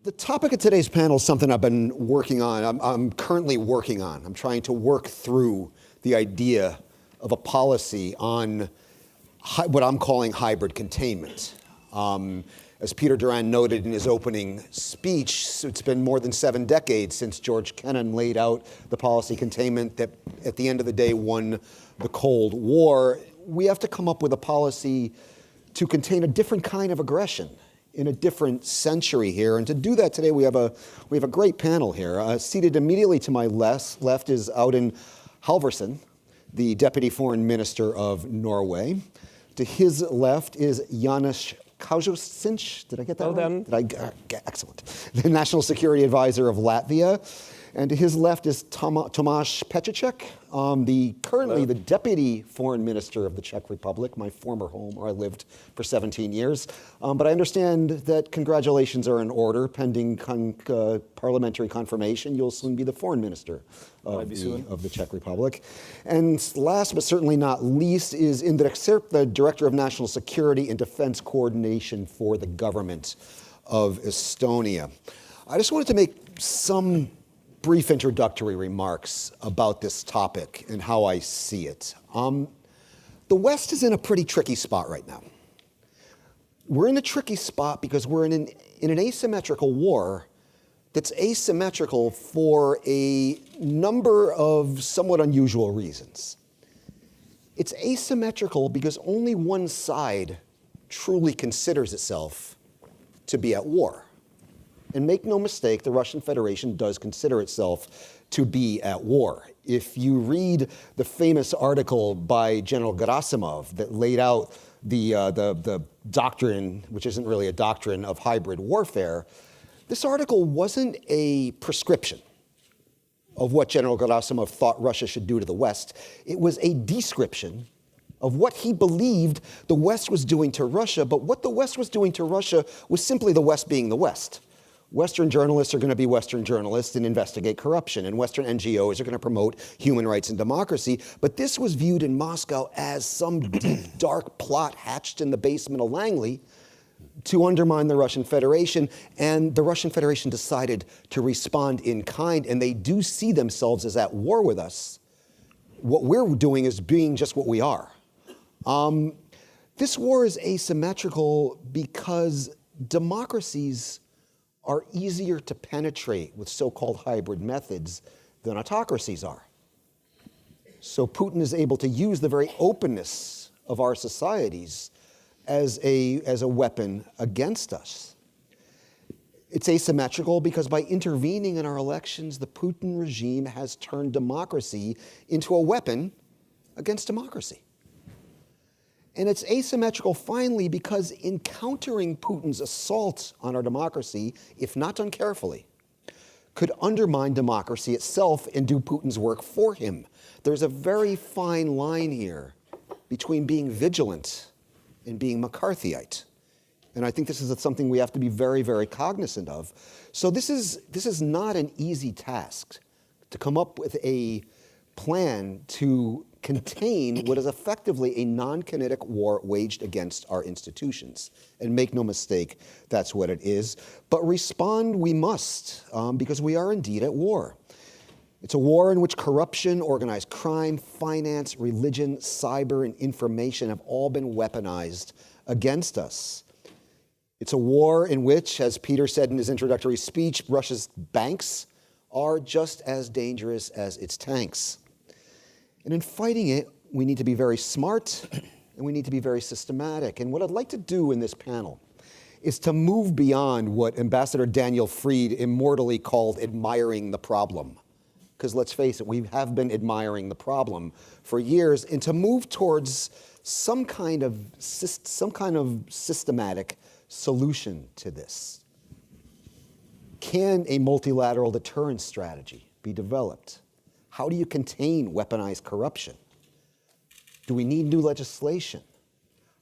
The topic of today's panel is something I've been working on. I'm currently working on. I'm trying to work through the idea of a policy on what I'm calling hybrid containment. As Peter Duran noted in his opening speech, it's been more than 7 decades since George Kennan laid out the policy containment that at the end of the day won the Cold War. We have to come up with a policy to contain a different kind of aggression in a different century here. And to do that today, we have a great panel here. Seated immediately to my left is Audun Halvorsen, the Deputy Foreign Minister of Norway. To his left is Jānis Kažociņš. Did I get that right? Excellent. The National Security Advisor of Latvia. And to his left is Tomáš Petříček, currently the Deputy Foreign Minister of the Czech Republic, my former home where I lived for 17 years. But I understand that congratulations are in order. Pending parliamentary confirmation, you'll soon be the Foreign Minister of the Czech Republic. And last but certainly not least is Indrek Sirp, the Director of National Security and Defense Coordination for the government of Estonia. I just wanted to make some brief introductory remarks about this topic and how I see it. The West is in a pretty tricky spot right now. We're in a tricky spot because we're in an asymmetrical war that's asymmetrical for a number of somewhat unusual reasons. It's asymmetrical because only one side truly considers itself to be at war. And make no mistake, the Russian Federation does consider itself to be at war. If you read the famous article by General Gerasimov that laid out the doctrine, which isn't really a doctrine, of hybrid warfare, this article wasn't a prescription of what General Gerasimov thought Russia should do to the West. It was a description of what he believed the West was doing to Russia, but what the West was doing to Russia was simply the West being the West. Western journalists are going to be Western journalists and investigate corruption, and Western NGOs are going to promote human rights and democracy. But this was viewed in Moscow as some deep, dark plot hatched in the basement of Langley to undermine the Russian Federation, and the Russian Federation decided to respond in kind, and they do see themselves as at war with us. What we're doing is being just what we are. This war is asymmetrical because democracies are easier to penetrate with so-called hybrid methods than autocracies are. So Putin is able to use the very openness of our societies as a weapon against us. It's asymmetrical because by intervening in our elections, the Putin regime has turned democracy into a weapon against democracy. And it's asymmetrical, finally, because in countering Putin's assault on our democracy, if not done carefully, could undermine democracy itself and do Putin's work for him. There's a very fine line here between being vigilant and being McCarthyite. And I think this is something we have to be very, very cognizant of. So this is not an easy task to come up with a plan to contain what is effectively a non-kinetic war waged against our institutions. And make no mistake, that's what it is. But respond we must, because we are indeed at war. It's a war in which corruption, organized crime, finance, religion, cyber, and information have all been weaponized against us. It's a war in which, as Peter said in his introductory speech, Russia's banks are just as dangerous as its tanks. And in fighting it, we need to be very smart and we need to be very systematic. And what I'd like to do in this panel is to move beyond what Ambassador Daniel Fried immortally called admiring the problem. Because let's face it, we have been admiring the problem for years, and to move towards some kind of systematic solution to this. Can a multilateral deterrence strategy be developed? How do you contain weaponized corruption? Do we need new legislation?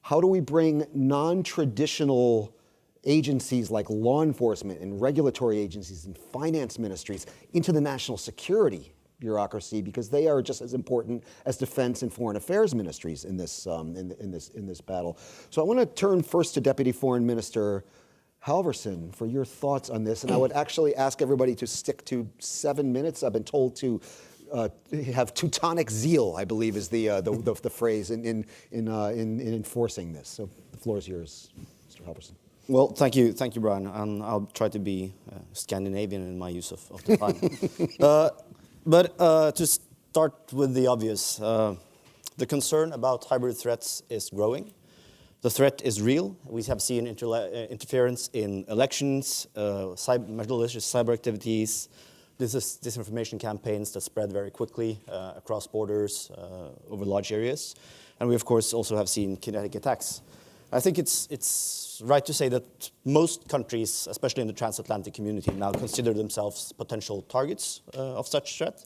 How do we bring non-traditional agencies like law enforcement and regulatory agencies and finance ministries into the national security bureaucracy, because they are just as important as defense and foreign affairs ministries in this battle. So I want to turn first to Deputy Foreign Minister Halvorsen, for your thoughts on this. And I would actually ask everybody to stick to 7 minutes. I've been told to have Teutonic zeal, I believe is the phrase in enforcing this. So the floor is yours, Mr. Halvorsen. Well, thank you, Brian, and I'll try to be Scandinavian in my use of the time. But to start with the obvious, the concern about hybrid threats is growing. The threat is real. We have seen interference in elections, malicious cyber activities, disinformation campaigns that spread very quickly across borders over large areas. And we, of course, also have seen kinetic attacks. I think it's right to say that most countries, especially in the transatlantic community, now consider themselves potential targets of such threat.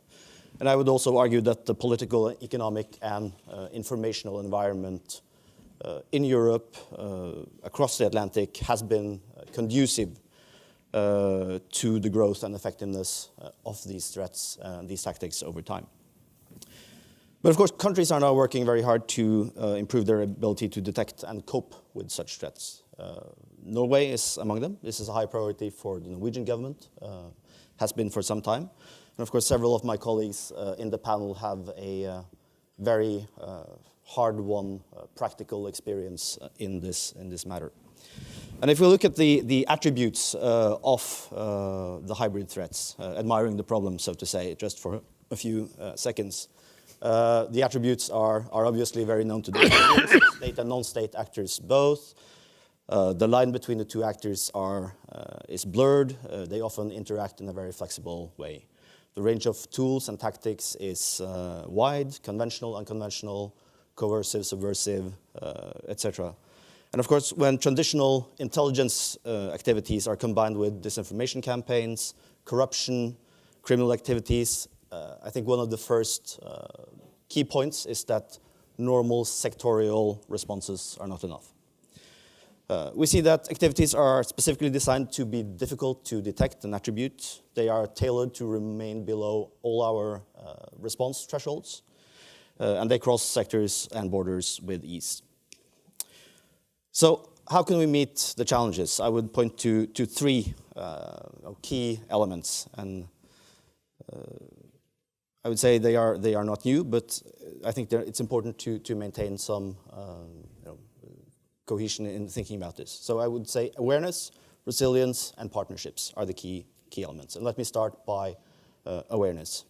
And I would also argue that the political, economic, and informational environment in Europe, across the Atlantic, has been conducive to the growth and effectiveness of these threats and these tactics over time. But of course, countries are now working very hard to improve their ability to detect and cope with such threats. Norway is among them. This is a high priority for the Norwegian government, has been for some time. And of course, several of my colleagues in the panel have a very hard-won practical experience in this matter. And if we look at the attributes of the hybrid threats, admiring the problem, so to say, just for a few seconds, the attributes are obviously very known to the state and non-state actors both. The line between the two actors is blurred. They often interact in a very flexible way. The range of tools and tactics is wide, conventional, unconventional, coercive, subversive, etc. And of course, when traditional intelligence activities are combined with disinformation campaigns, corruption, criminal activities, I think one of the first key points is that normal sectorial responses are not enough. We see that activities are specifically designed to be difficult to detect and attribute. They are tailored to remain below all our response thresholds, and they cross sectors and borders with ease. So how can we meet the challenges? I would point to three key elements, and I would say they are not new, but I think it's important to maintain some cohesion in thinking about this. So I would say awareness, resilience, and partnerships are the key elements. And let me start by awareness.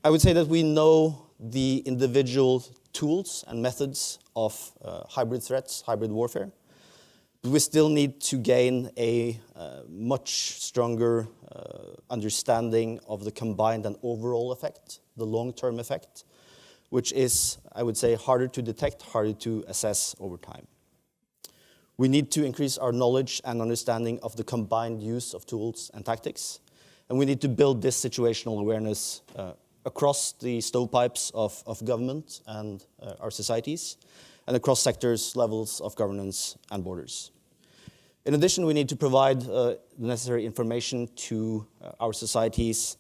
I would say that we know the individual tools and methods of hybrid threats, hybrid warfare, but we still need to gain a much stronger understanding of the combined and overall effect, the long-term effect, which is, I would say, harder to detect, harder to assess over time. We need to increase our knowledge and understanding of the combined use of tools and tactics, and we need to build this situational awareness across the stovepipes of government and our societies, and across sectors, levels of governance, and borders. In addition, we need to provide the necessary information to our societies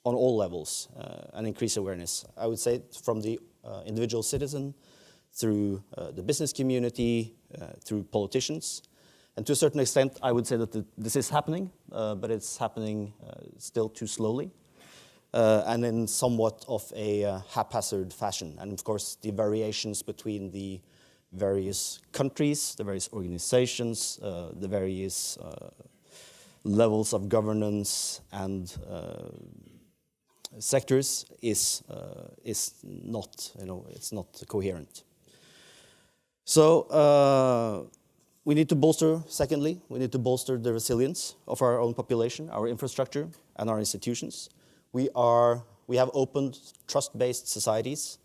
on all levels and increase awareness. I would say from the individual citizen, through the business community, through politicians. And to a certain extent, I would say that this is happening, but it's happening still too slowly. And in somewhat of a haphazard fashion. And of course, the variations between the various countries, the various organizations, the various levels of governance and sectors is not, it's not coherent. So we need to bolster, secondly, we need to bolster the resilience of our own population, our infrastructure, and our institutions. We have opened trust-based societies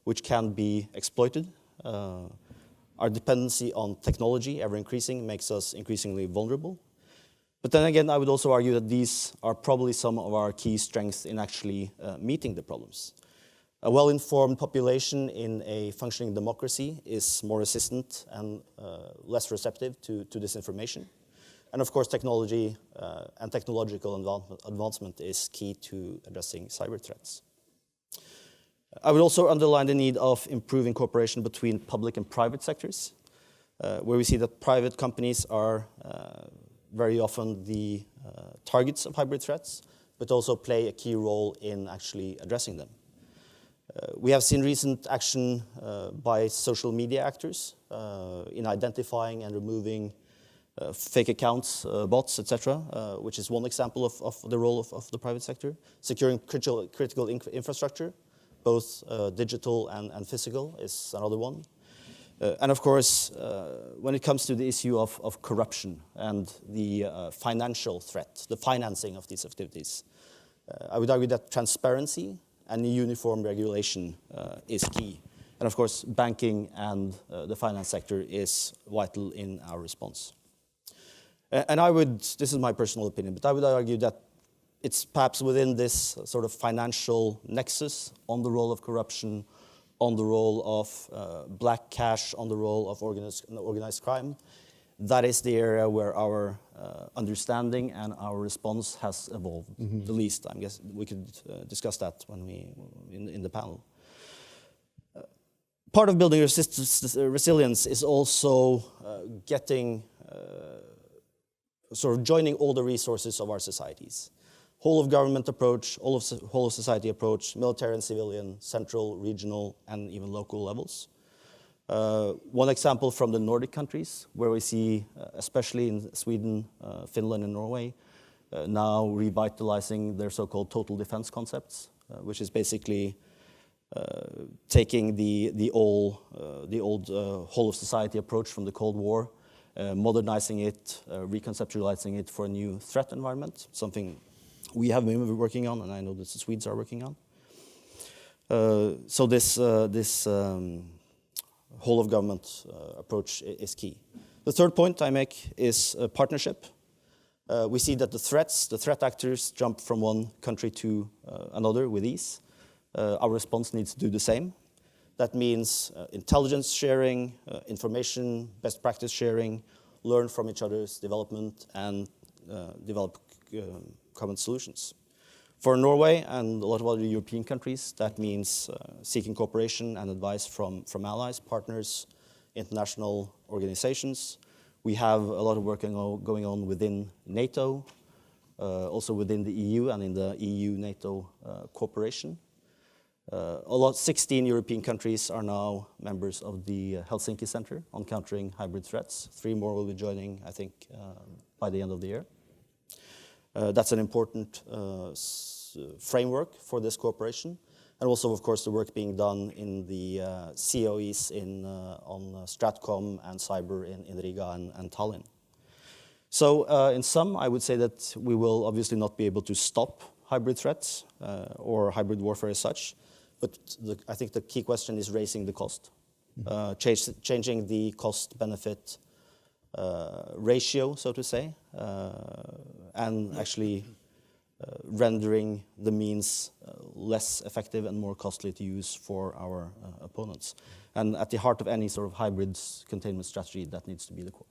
which can be exploited. Our dependency on technology, ever increasing, makes us increasingly vulnerable. But then again, I would also argue that these are probably some of our key strengths in actually meeting the problems. A well-informed population in a functioning democracy is more resistant and less receptive to disinformation. And of course, technology and technological advancement is key to addressing cyber threats. I would also underline the need of improving cooperation between public and private sectors. where we see that private companies are very often the targets of hybrid threats, but also play a key role in actually addressing them. We have seen recent action by social media actors in identifying and removing fake accounts, bots, etc., which is one example of the role of the private sector. Securing critical infrastructure, both digital and physical, is another one. And of course, when it comes to the issue of corruption and the financial threat, the financing of these activities, I would argue that transparency and uniform regulation is key. And of course, banking and the finance sector is vital in our response. And this is my personal opinion, but I would argue that it's perhaps within this sort of financial nexus on the role of corruption, on the role of black cash, on the role of organized crime. That is the area where our understanding and our response has evolved the least. I guess we could discuss that when in the panel. Part of building resilience is also sort of joining all the resources of our societies. Whole of government approach, whole of society approach, military and civilian, central, regional, and even local levels. One example from the Nordic countries, where we see, especially in Sweden, Finland, and Norway, now revitalizing their so-called total defense concepts, which is basically taking the old whole of society approach from the Cold War, modernizing it, reconceptualizing it for a new threat environment, something we have been working on, and I know that the Swedes are working on. So this whole of government approach is key. The third point I make is partnership. We see that the threat actors jump from one country to another with ease. Our response needs to do the same. That means intelligence sharing, information, best practice sharing, learn from each other's development, and develop common solutions. For Norway and a lot of other European countries, that means seeking cooperation and advice from allies, partners, international organizations. We have a lot of work going on within NATO, also within the EU and in the EU-NATO cooperation. 16 European countries are now members of the Helsinki Center on Countering Hybrid Threats. 3 more will be joining, I think, by the end of the year. That's an important framework for this cooperation. And also, of course, the work being done in the COEs on Stratcom and cyber in Riga and Tallinn. So in sum, I would say that we will obviously not be able to stop hybrid threats or hybrid warfare as such, but I think the key question is raising the cost, changing the cost-benefit ratio, so to say, and actually rendering the means less effective and more costly to use for our opponents. And at the heart of any sort of hybrid containment strategy, that needs to be the core.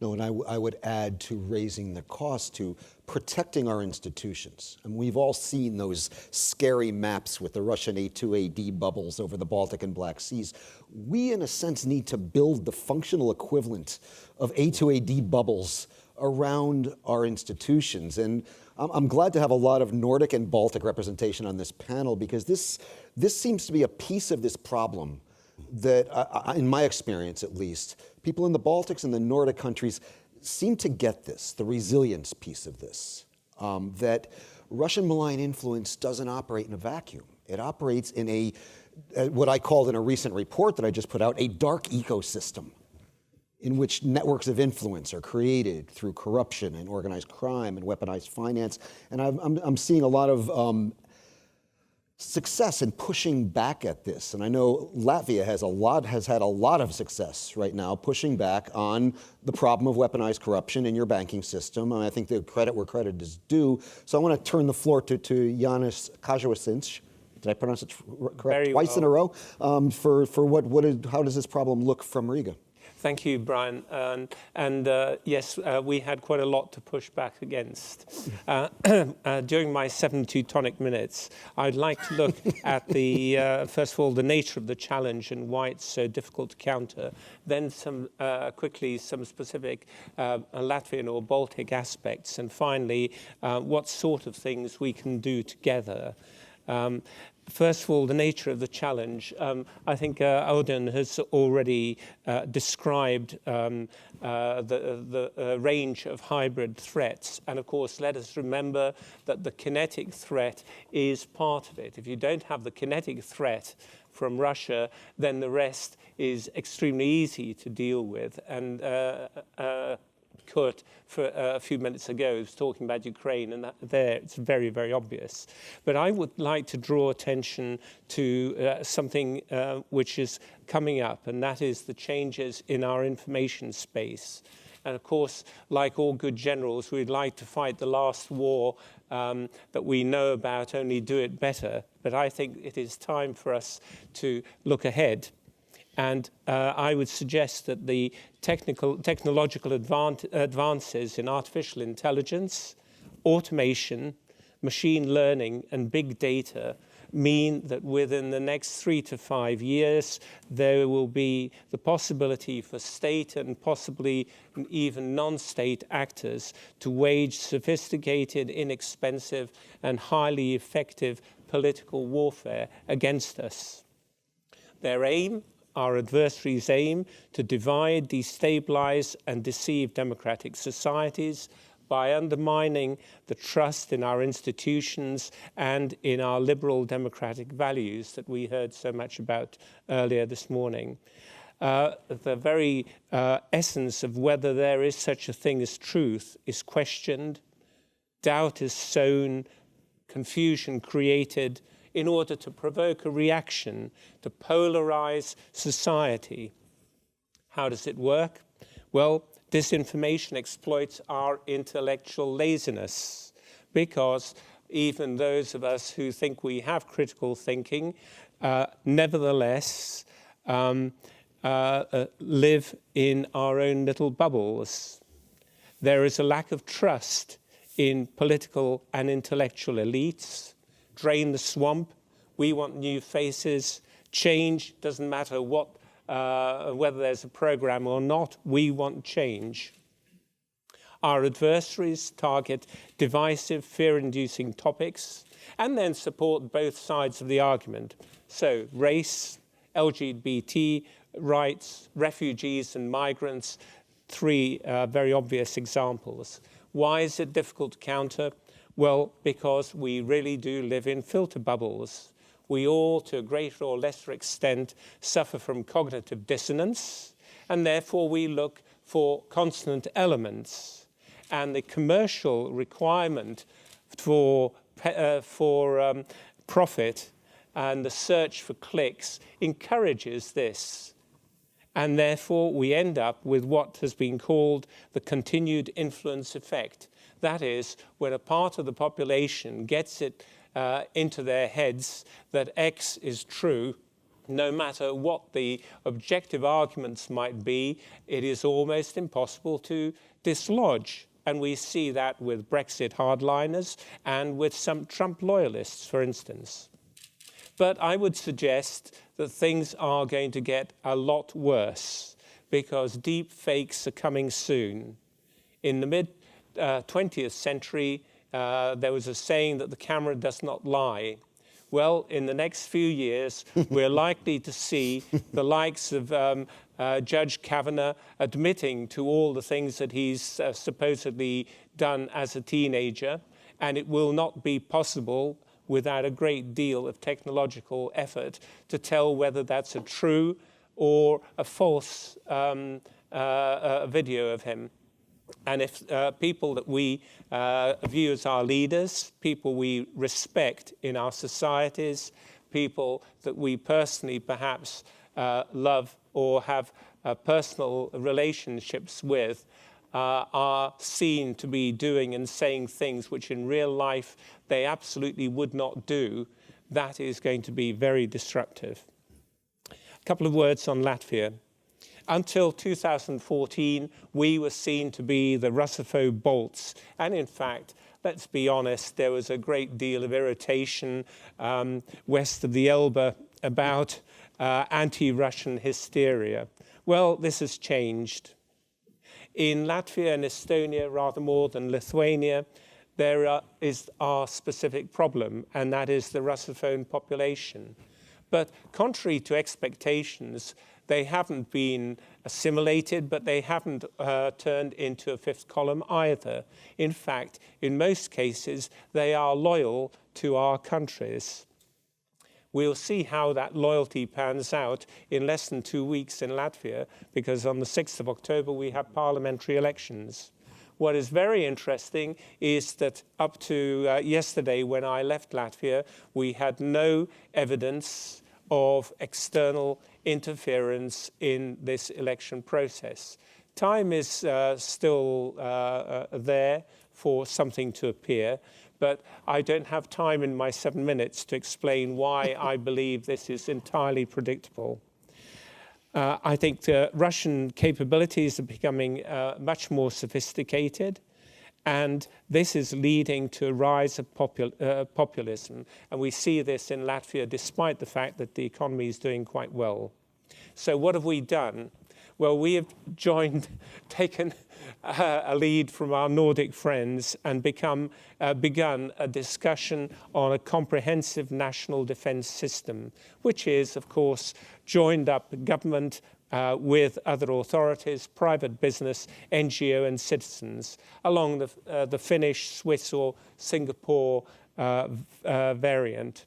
No, and I would add to raising the cost to protecting our institutions. And we've all seen those scary maps with the Russian A2AD bubbles over the Baltic and Black Seas. We, in a sense, need to build the functional equivalent of A2AD bubbles around our institutions. And I'm glad to have a lot of Nordic and Baltic representation on this panel, because this seems to be a piece of this problem that, in my experience at least, people in the Baltics and the Nordic countries seem to get this, the resilience piece of this, that Russian malign influence doesn't operate in a vacuum. It operates in what I called in a recent report that I just put out, a dark ecosystem in which networks of influence are created through corruption and organized crime and weaponized finance. And I'm seeing a lot of success in pushing back at this. And I know Latvia has had a lot of success right now pushing back on the problem of weaponized corruption in your banking system. And I think the credit where credit is due. So I want to turn the floor to Jānis Kažociņš. Did I pronounce it correct? Twice in a row. How does this problem look from Riga? Thank you, Brian. Yes, we had quite a lot to push back against. During my 7 Teutonic minutes, I'd like to look at first of all, the nature of the challenge and why it's so difficult to counter. Then quickly, some specific Latvian or Baltic aspects. And finally, what sort of things we can do together. First of all, the nature of the challenge. I think Audun has already described the range of hybrid threats. And of course, let us remember that the kinetic threat is part of it. If you don't have the kinetic threat from Russia, then the rest is extremely easy to deal with. And Kurt, for a few minutes ago, was talking about Ukraine, and there it's very, very obvious. But I would like to draw attention to something which is coming up, and that is the changes in our information space. And of course, like all good generals, we'd like to fight the last war that we know about, only do it better. But I think it is time for us to look ahead. And I would suggest that the technological advances in artificial intelligence, automation, machine learning, and big data mean that within the next 3 to 5 years, there will be the possibility for state and possibly even non-state actors to wage sophisticated, inexpensive, and highly effective political warfare against us. Their aim, our adversaries' aim, to divide, destabilize, and deceive democratic societies by undermining the trust in our institutions and in our liberal democratic values that we heard so much about earlier this morning. The very essence of whether there is such a thing as truth is questioned, doubt is sown, confusion created, in order to provoke a reaction, to polarize society. How does it work? Well, disinformation exploits our intellectual laziness, because even those of us who think we have critical thinking, nevertheless, live in our own little bubbles. There is a lack of trust in political and intellectual elites. Drain the swamp. We want new faces. Change, doesn't matter whether there's a program or not, we want change. Our adversaries target divisive, fear-inducing topics and then support both sides of the argument. So race, LGBT rights, refugees and migrants, 3 very obvious examples. Why is it difficult to counter? Well, because we really do live in filter bubbles. We all, to a greater or lesser extent, suffer from cognitive dissonance, and therefore we look for consonant elements. And the commercial requirement for profit and the search for clicks encourages this. And therefore we end up with what has been called the continued influence effect. That is, when a part of the population gets it into their heads that X is true, no matter what the objective arguments might be, it is almost impossible to dislodge. And we see that with Brexit hardliners and with some Trump loyalists, for instance. But I would suggest that things are going to get a lot worse, because deep fakes are coming soon. In the mid-20th century, there was a saying that the camera does not lie. Well, in the next few years, we're likely to see the likes of Judge Kavanaugh admitting to all the things that he's supposedly done as a teenager, and it will not be possible without a great deal of technological effort to tell whether that's a true or a false video of him. And if people that we view as our leaders, people we respect in our societies, people that we personally perhaps love or have personal relationships with, are seen to be doing and saying things which in real life they absolutely would not do, that is going to be very disruptive. A couple of words on Latvia. Until 2014, we were seen to be the Russophobe bolts. And in fact, let's be honest, there was a great deal of irritation west of the Elbe about anti-Russian hysteria. Well, this has changed. In Latvia and Estonia, rather more than Lithuania, there is our specific problem, and that is the Russophone population. But contrary to expectations, they haven't been assimilated, but they haven't turned into a fifth column either. In fact, in most cases, they are loyal to our countries. We'll see how that loyalty pans out in less than 2 weeks in Latvia, because on the 6th of October we have parliamentary elections. What is very interesting is that up to yesterday, when I left Latvia, we had no evidence of external interference in this election process. Time is still there for something to appear, but I don't have time in my 7 minutes to explain why I believe this is entirely predictable. I think the Russian capabilities are becoming much more sophisticated, and this is leading to a rise of populism. And we see this in Latvia, despite the fact that the economy is doing quite well. So what have we done? Well, we have taken a lead from our Nordic friends and begun a discussion on a comprehensive national defense system, which is, of course, joined up government with other authorities, private business, NGO and citizens, along the Finnish, Swiss or Singapore variant.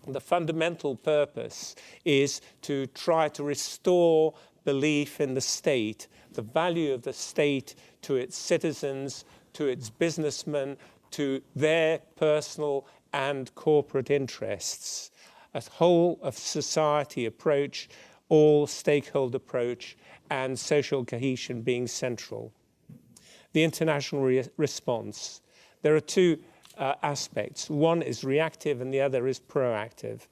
The fundamental purpose is to try to restore belief in the state, the value of the state to its citizens, to its businessmen, to their personal and corporate interests. A whole of society approach, all stakeholder approach, and social cohesion being central. The international response. There are two aspects. One is reactive and the other is proactive.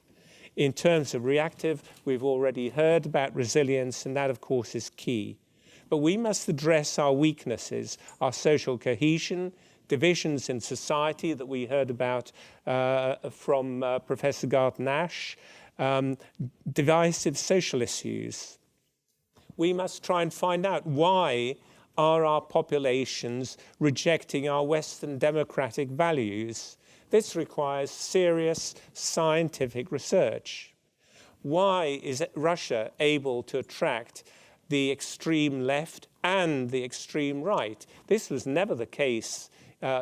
In terms of reactive, we've already heard about resilience, and that, of course, is key. But we must address our weaknesses, our social cohesion, divisions in society that we heard about from Professor Garton-Ash, divisive social issues. We must try and find out why are our populations rejecting our Western democratic values. This requires serious scientific research. Why is Russia able to attract the extreme left and the extreme right? This was never the case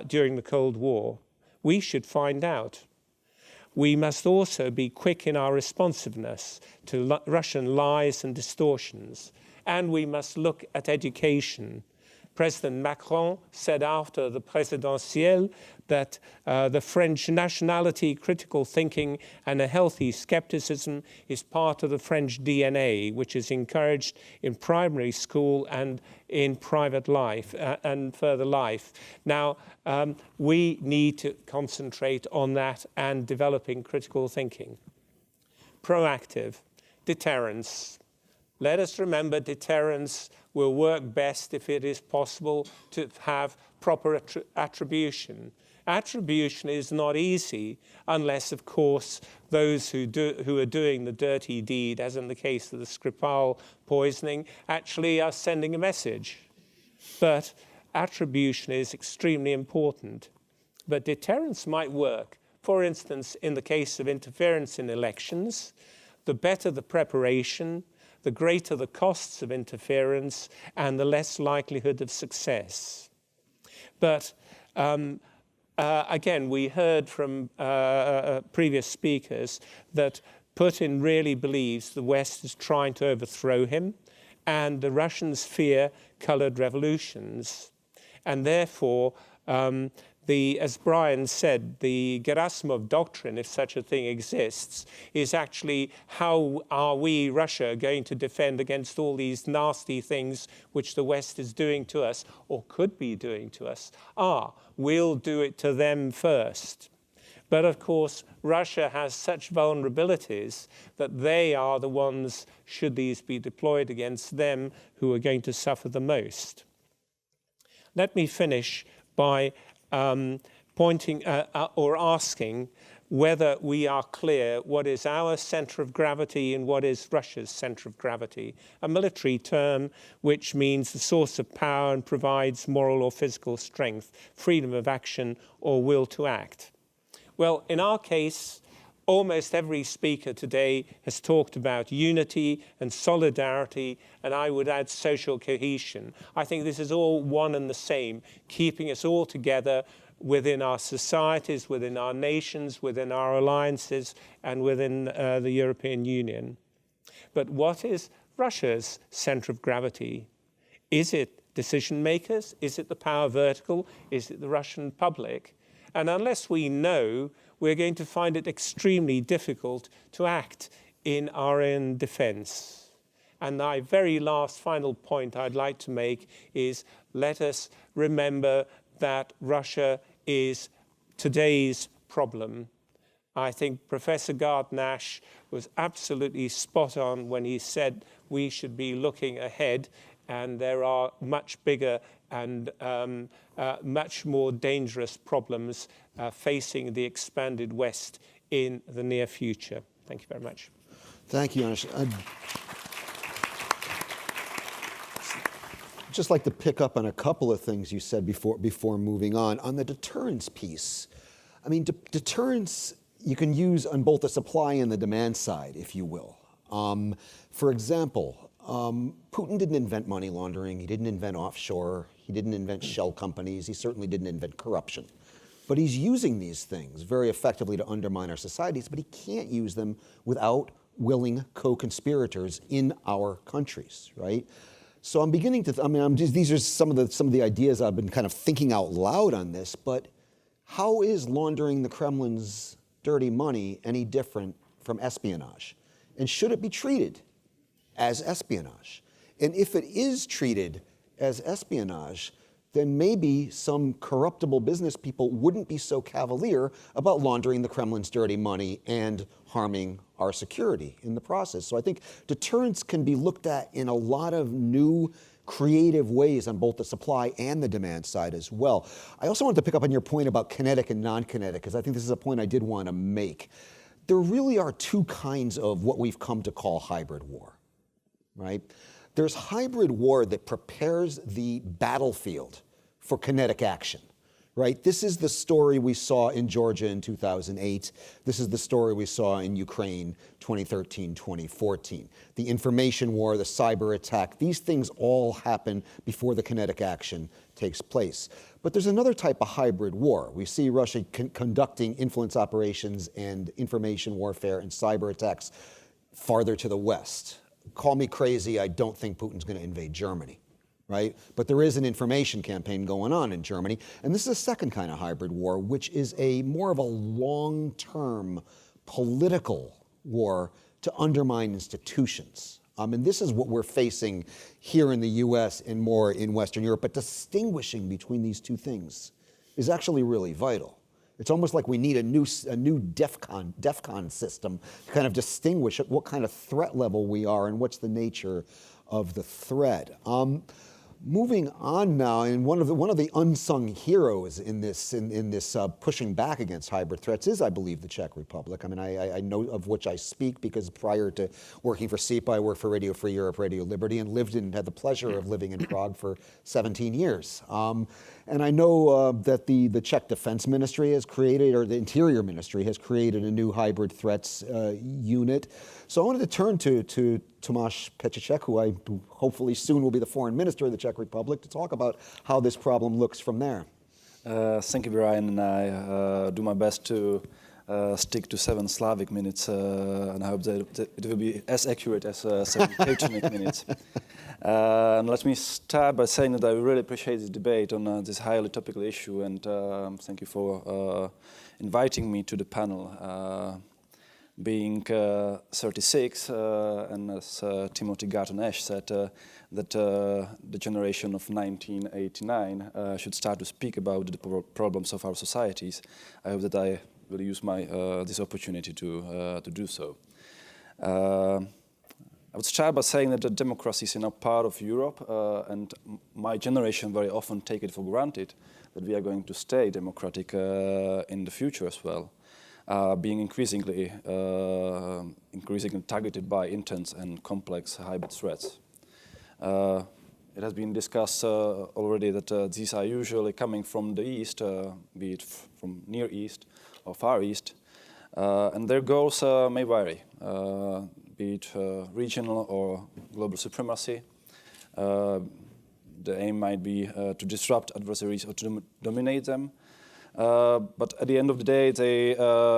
during the Cold War. We should find out. We must also be quick in our responsiveness to Russian lies and distortions. And we must look at education. President Macron said after the Présidentielle that the French nationality, critical thinking, and a healthy skepticism is part of the French DNA, which is encouraged in primary school and in private life and further life. Now, we need to concentrate on that and developing critical thinking. Proactive, deterrence. Let us remember deterrence will work best if it is possible to have proper attribution. Attribution is not easy unless, of course, those who are doing the dirty deed, as in the case of the Skripal poisoning, actually are sending a message. But attribution is extremely important. But deterrence might work. For instance, in the case of interference in elections, the better the preparation, the greater the costs of interference and the less likelihood of success. But again, we heard from previous speakers that Putin really believes the West is trying to overthrow him, and the Russians fear colored revolutions. And therefore, as Brian said, the Gerasimov doctrine, if such a thing exists, is actually how are we, Russia, going to defend against all these nasty things which the West is doing to us, or could be doing to us? We'll do it to them first. But of course, Russia has such vulnerabilities that they are the ones, should these be deployed against them, who are going to suffer the most. Let me finish by pointing or asking whether we are clear what is our centre of gravity and what is Russia's centre of gravity, a military term which means the source of power and provides moral or physical strength, freedom of action or will to act. Well, in our case, almost every speaker today has talked about unity and solidarity, and I would add social cohesion. I think this is all one and the same, keeping us all together within our societies, within our nations, within our alliances, and within the European Union. But what is Russia's centre of gravity? Is it decision makers? Is it the power vertical? Is it the Russian public? And unless we know, we're going to find it extremely difficult to act in our own defence. And my very last final point I'd like to make is, let us remember that Russia is today's problem. I think Professor Gard-Nash was absolutely spot on when he said we should be looking ahead, and there are much bigger and much more dangerous problems facing the expanded West in the near future. Thank you very much. Thank you, Jānis. Just like to pick up on a couple of things you said before moving on the deterrence piece. I mean, deterrence you can use on both the supply and the demand side, if you will. For example, Putin didn't invent money laundering. He didn't invent offshore. He didn't invent shell companies. He certainly didn't invent corruption. But he's using these things very effectively to undermine our societies, but he can't use them without willing co-conspirators in our countries, right? So I'm beginning to, these are some of the ideas I've been kind of thinking out loud on this, but how is laundering the Kremlin's dirty money any different from espionage? And should it be treated as espionage? And if it is treated as espionage, then maybe some corruptible business people wouldn't be so cavalier about laundering the Kremlin's dirty money and harming our security in the process. So I think deterrence can be looked at in a lot of new, creative ways on both the supply and the demand side as well. I also wanted to pick up on your point about kinetic and non-kinetic, because I think this is a point I did want to make. There really are two kinds of what we've come to call hybrid war, right? There's hybrid war that prepares the battlefield for kinetic action, right? This is the story we saw in Georgia in 2008. This is the story we saw in Ukraine 2013, 2014. The information war, the cyber attack, these things all happen before the kinetic action takes place. But there's another type of hybrid war. We see Russia conducting influence operations and information warfare and cyber attacks farther to the west. Call me crazy, I don't think Putin's going to invade Germany, right? But there is an information campaign going on in Germany, and this is a second kind of hybrid war, which is a more of a long-term political war to undermine institutions. And this is what we're facing here in the US and more in Western Europe, but distinguishing between these two things is actually really vital. It's almost like we need a new DEFCON system to kind of distinguish what kind of threat level we are and what's the nature of the threat. Moving on now, and one of the unsung heroes in this pushing back against hybrid threats is, I believe, the Czech Republic. I mean, I know of which I speak because prior to working for CEPA, I worked for Radio Free Europe, Radio Liberty, and had the pleasure of living in Prague for 17 years. And I know that the Czech Defense Ministry has created, or the Interior Ministry has created, a new hybrid threats unit. So I wanted to turn to Tomáš Petříček, who hopefully soon will be the foreign minister of the Czech Republic, to talk about how this problem looks from there. Thank you, Brian, and I do my best to stick to 7 Slavic minutes, and I hope that it will be as accurate as 7 Petříček minutes. And let me start by saying that I really appreciate the debate on this highly topical issue, and thank you for inviting me to the panel. Being 36, and as Timothy Garton-Ash said, that the generation of 1989 should start to speak about the problems of our societies. I hope that I will use this opportunity to do so. I would start by saying that the democracy is now part of Europe, and my generation very often take it for granted that we are going to stay democratic in the future as well, being increasingly targeted by intense and complex hybrid threats. It has been discussed already that these are usually coming from the east, be it from Near East or Far East, and their goals may vary, be it regional or global supremacy. The aim might be to disrupt adversaries or to dominate them. But at the end of the day, they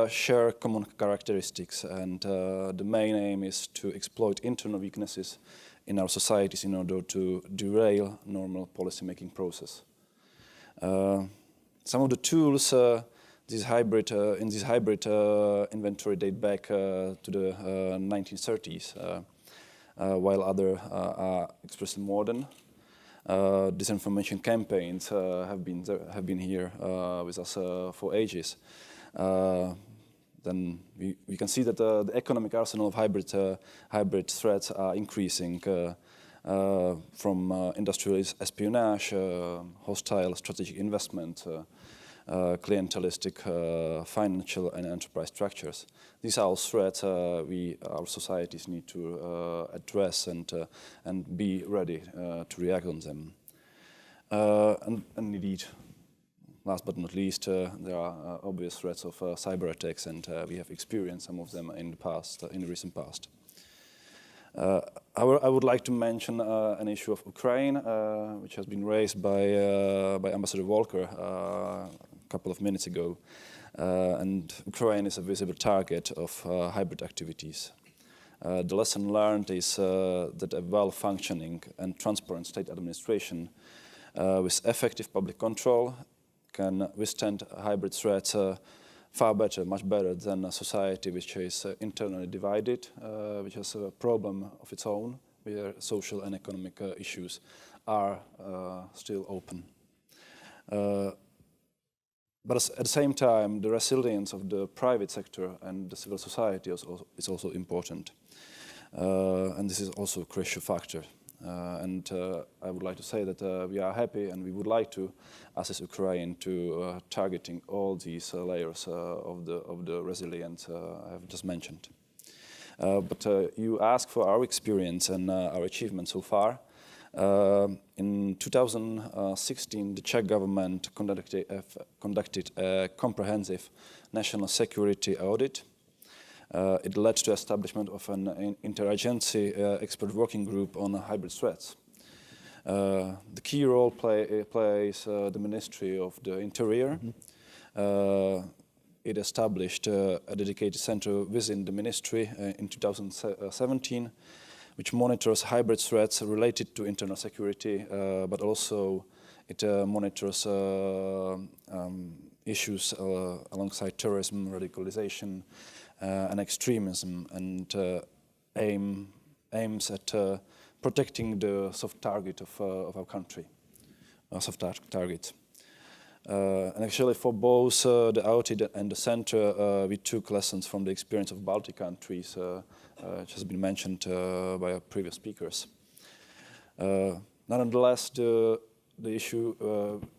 share common characteristics, and the main aim is to exploit internal weaknesses in our societies in order to derail normal policy-making process. Some of the tools in this hybrid inventory date back to the 1930s, while others are expressly modern. Disinformation campaigns have been here with us for ages. Then we can see that the economic arsenal of hybrid threats are increasing from industrial espionage, hostile strategic investment, clientelistic financial and enterprise structures. These are all threats our societies need to address and be ready to react on them. And indeed, last but not least, there are obvious threats of cyber attacks, and we have experienced some of them in the recent past. I would like to mention an issue of Ukraine, which has been raised by Ambassador Volker a couple of minutes ago. And Ukraine is a visible target of hybrid activities. The lesson learned is that a well-functioning and transparent state administration with effective public control can withstand hybrid threats far better, much better than a society which is internally divided, which has a problem of its own, where social and economic issues are still open. But at the same time, the resilience of the private sector and the civil society is also important. And this is also a crucial factor. And I would like to say that we are happy and we would like to assist Ukraine to targeting all these layers of the resilience I have just mentioned. But you ask for our experience and our achievements so far. In 2016, the Czech government conducted a comprehensive national security audit. It led to establishment of an interagency expert working group on hybrid threats. The key role plays the Ministry of the Interior. It established a dedicated center within the ministry in 2017, which monitors hybrid threats related to internal security, but also it monitors issues alongside terrorism, radicalization, and extremism, and aims at protecting the soft target of our country, soft target. And actually, for both the audit and the center, we took lessons from the experience of Baltic countries, which has been mentioned by our previous speakers. Nonetheless, the issue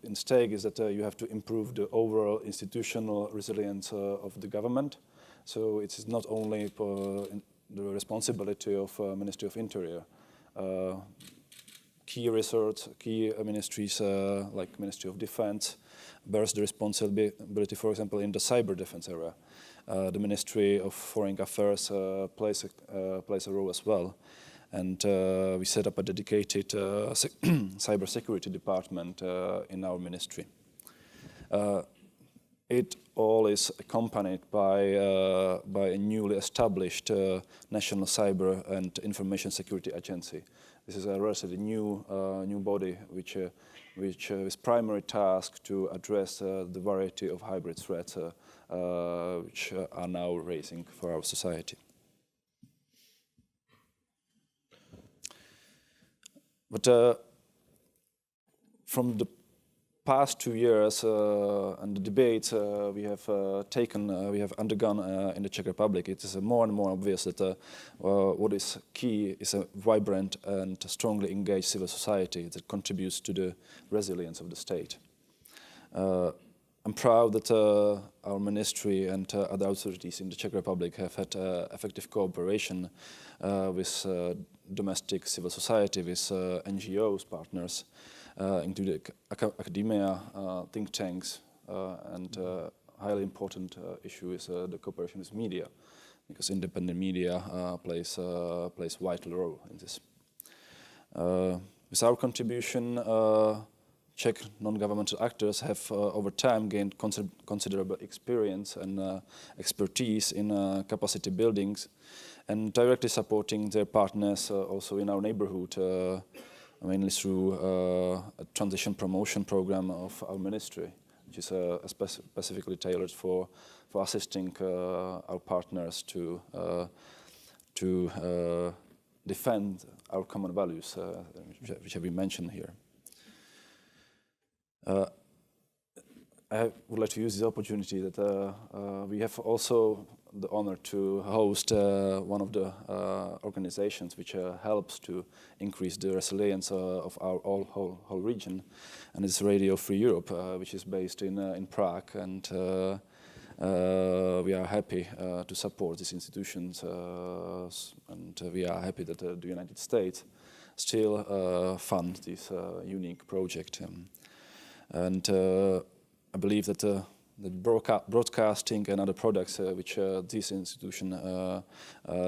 in stake is that you have to improve the overall institutional resilience of the government. So it is not only the responsibility of Ministry of Interior. Key resorts, key ministries like Ministry of Defense bears the responsibility, for example, in the cyber defense area. The Ministry of Foreign Affairs plays a role as well. And we set up a dedicated cyber security department in our ministry. It all is accompanied by a newly established National Cyber and Information Security Agency. This is a relatively new body which is primary task to address the variety of hybrid threats which are now raising for our society. But from the past 2 years and the debates we have undergone in the Czech Republic, it is more and more obvious that what is key is a vibrant and strongly engaged civil society that contributes to the resilience of the state. I'm proud that our ministry and other authorities in the Czech Republic have had effective cooperation with domestic civil society, with NGOs, partners, including academia, think tanks, and highly important issue is the cooperation with media, because independent media plays vital role in this. With our contribution, Czech non-governmental actors have over time gained considerable experience and expertise in capacity buildings and directly supporting their partners also in our neighborhood, mainly through a transition promotion program of our ministry, which is specifically tailored for assisting our partners to defend our common values, which have been mentioned here. I would like to use this opportunity that we have also the honor to host one of the organizations which helps to increase the resilience of our whole region, and it's Radio Free Europe, which is based in Prague, and we are happy to support these institutions, and we are happy that the United States still fund this unique project. And I believe that the broadcasting and other products which this institution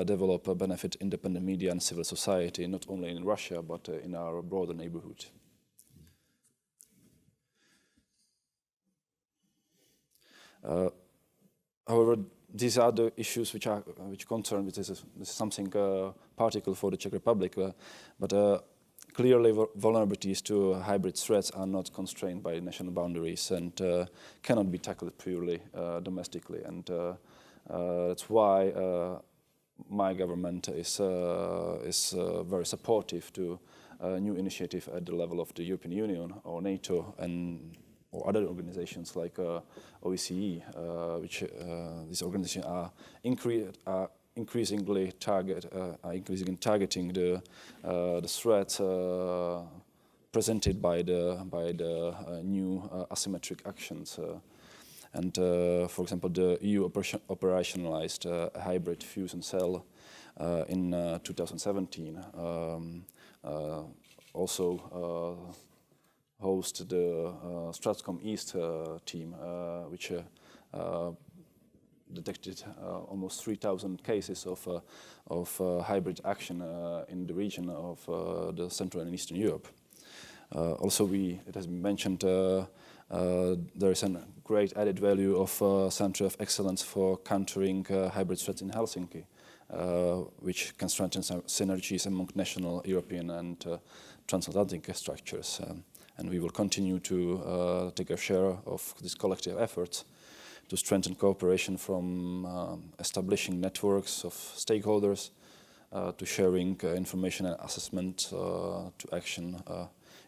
develop benefit independent media and civil society, not only in Russia, but in our broader neighborhood. However, these are the issues which concern, this is something particular for the Czech Republic, but clearly, vulnerabilities to hybrid threats are not constrained by national boundaries and cannot be tackled purely domestically. And that's why my government is very supportive to a new initiative at the level of the European Union or NATO or other organizations like OSCE, which these organizations are increasingly targeting the threats presented by the new asymmetric actions. And for example, the EU operationalized a hybrid fusion cell in 2017. Also host the Stratcom East team, which detected almost 3,000 cases of hybrid action in the region of the Central and Eastern Europe. Also, it has been mentioned, there is a great added value of Center of Excellence for countering hybrid threats in Helsinki, which can strengthen some synergies among national, European and transatlantic structures. And we will continue to take a share of these collective efforts to strengthen cooperation from establishing networks of stakeholders to sharing information and assessment to action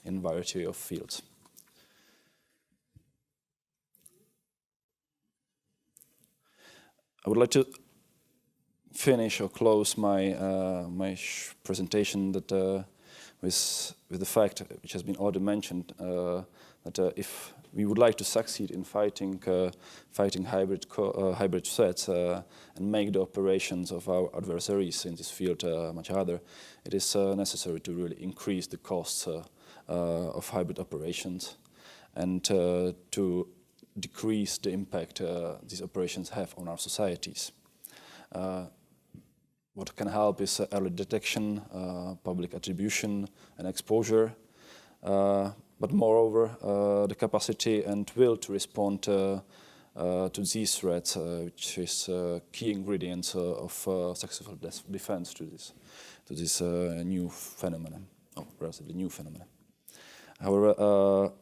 in a variety of fields. I would like to finish or close my presentation that with the fact, which has been already mentioned, that if we would like to succeed in fighting hybrid threats and make the operations of our adversaries in this field much harder, it is necessary to really increase the costs of hybrid operations and to decrease the impact these operations have on our societies. What can help is early detection, public attribution and exposure, but moreover, the capacity and will to respond to these threats, which is key ingredients of successful defense to this new phenomenon, or relatively new phenomenon. However,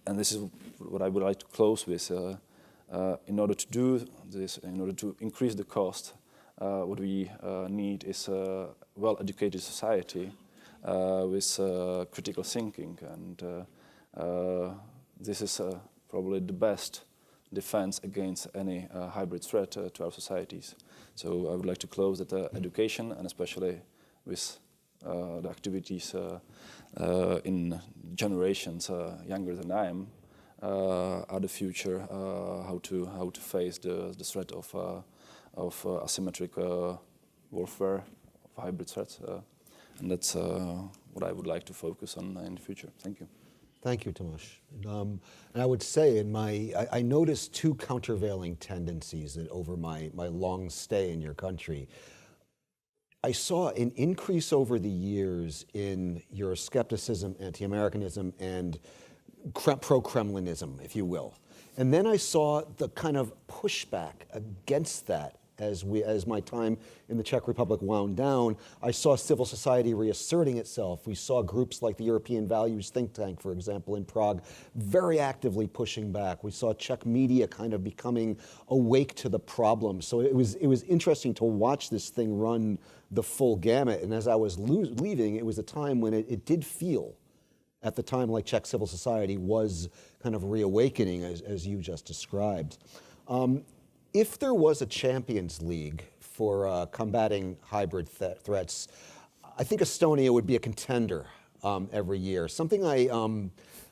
and this is what I would like to close with, in order to do this, in order to increase the cost, what we need is a well-educated society with critical thinking this is probably the best defense against any hybrid threat to our societies. So I would like to close that education, and especially with the activities in generations younger than I am, are the future, how to face the threat of asymmetric warfare, of hybrid threats, and that's what I would like to focus on in the future. Thank you. Thank you, Tomáš. And I would say I noticed two countervailing tendencies over my long stay in your country. I saw an increase over the years in Euroscepticism, anti-Americanism, and pro-Kremlinism, if you will. And then I saw the kind of pushback against that as my time in the Czech Republic wound down. I saw civil society reasserting itself. We saw groups like the European Values Think Tank, for example, in Prague, very actively pushing back. We saw Czech media kind of becoming awake to the problem. So it was interesting to watch this thing run the full gamut. And as I was leaving, it was a time when it did feel, at the time, like Czech civil society was kind of reawakening, as you just described. If there was a Champions League for combating hybrid threats, I think Estonia would be a contender every year. Something I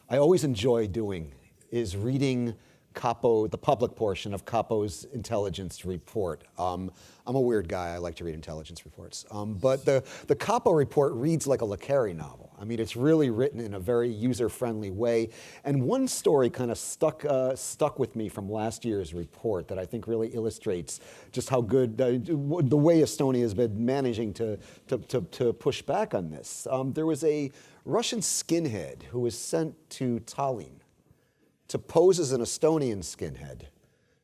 always enjoy doing is reading the public portion of Capo's intelligence report. I'm a weird guy. I like to read intelligence reports. But the Capo report reads like a Le Carre novel. I mean, it's really written in a very user-friendly way. And one story kind of stuck with me from last year's report that I think really illustrates just how good the way Estonia has been managing to push back on this. There was a Russian skinhead who was sent to Tallinn to pose as an Estonian skinhead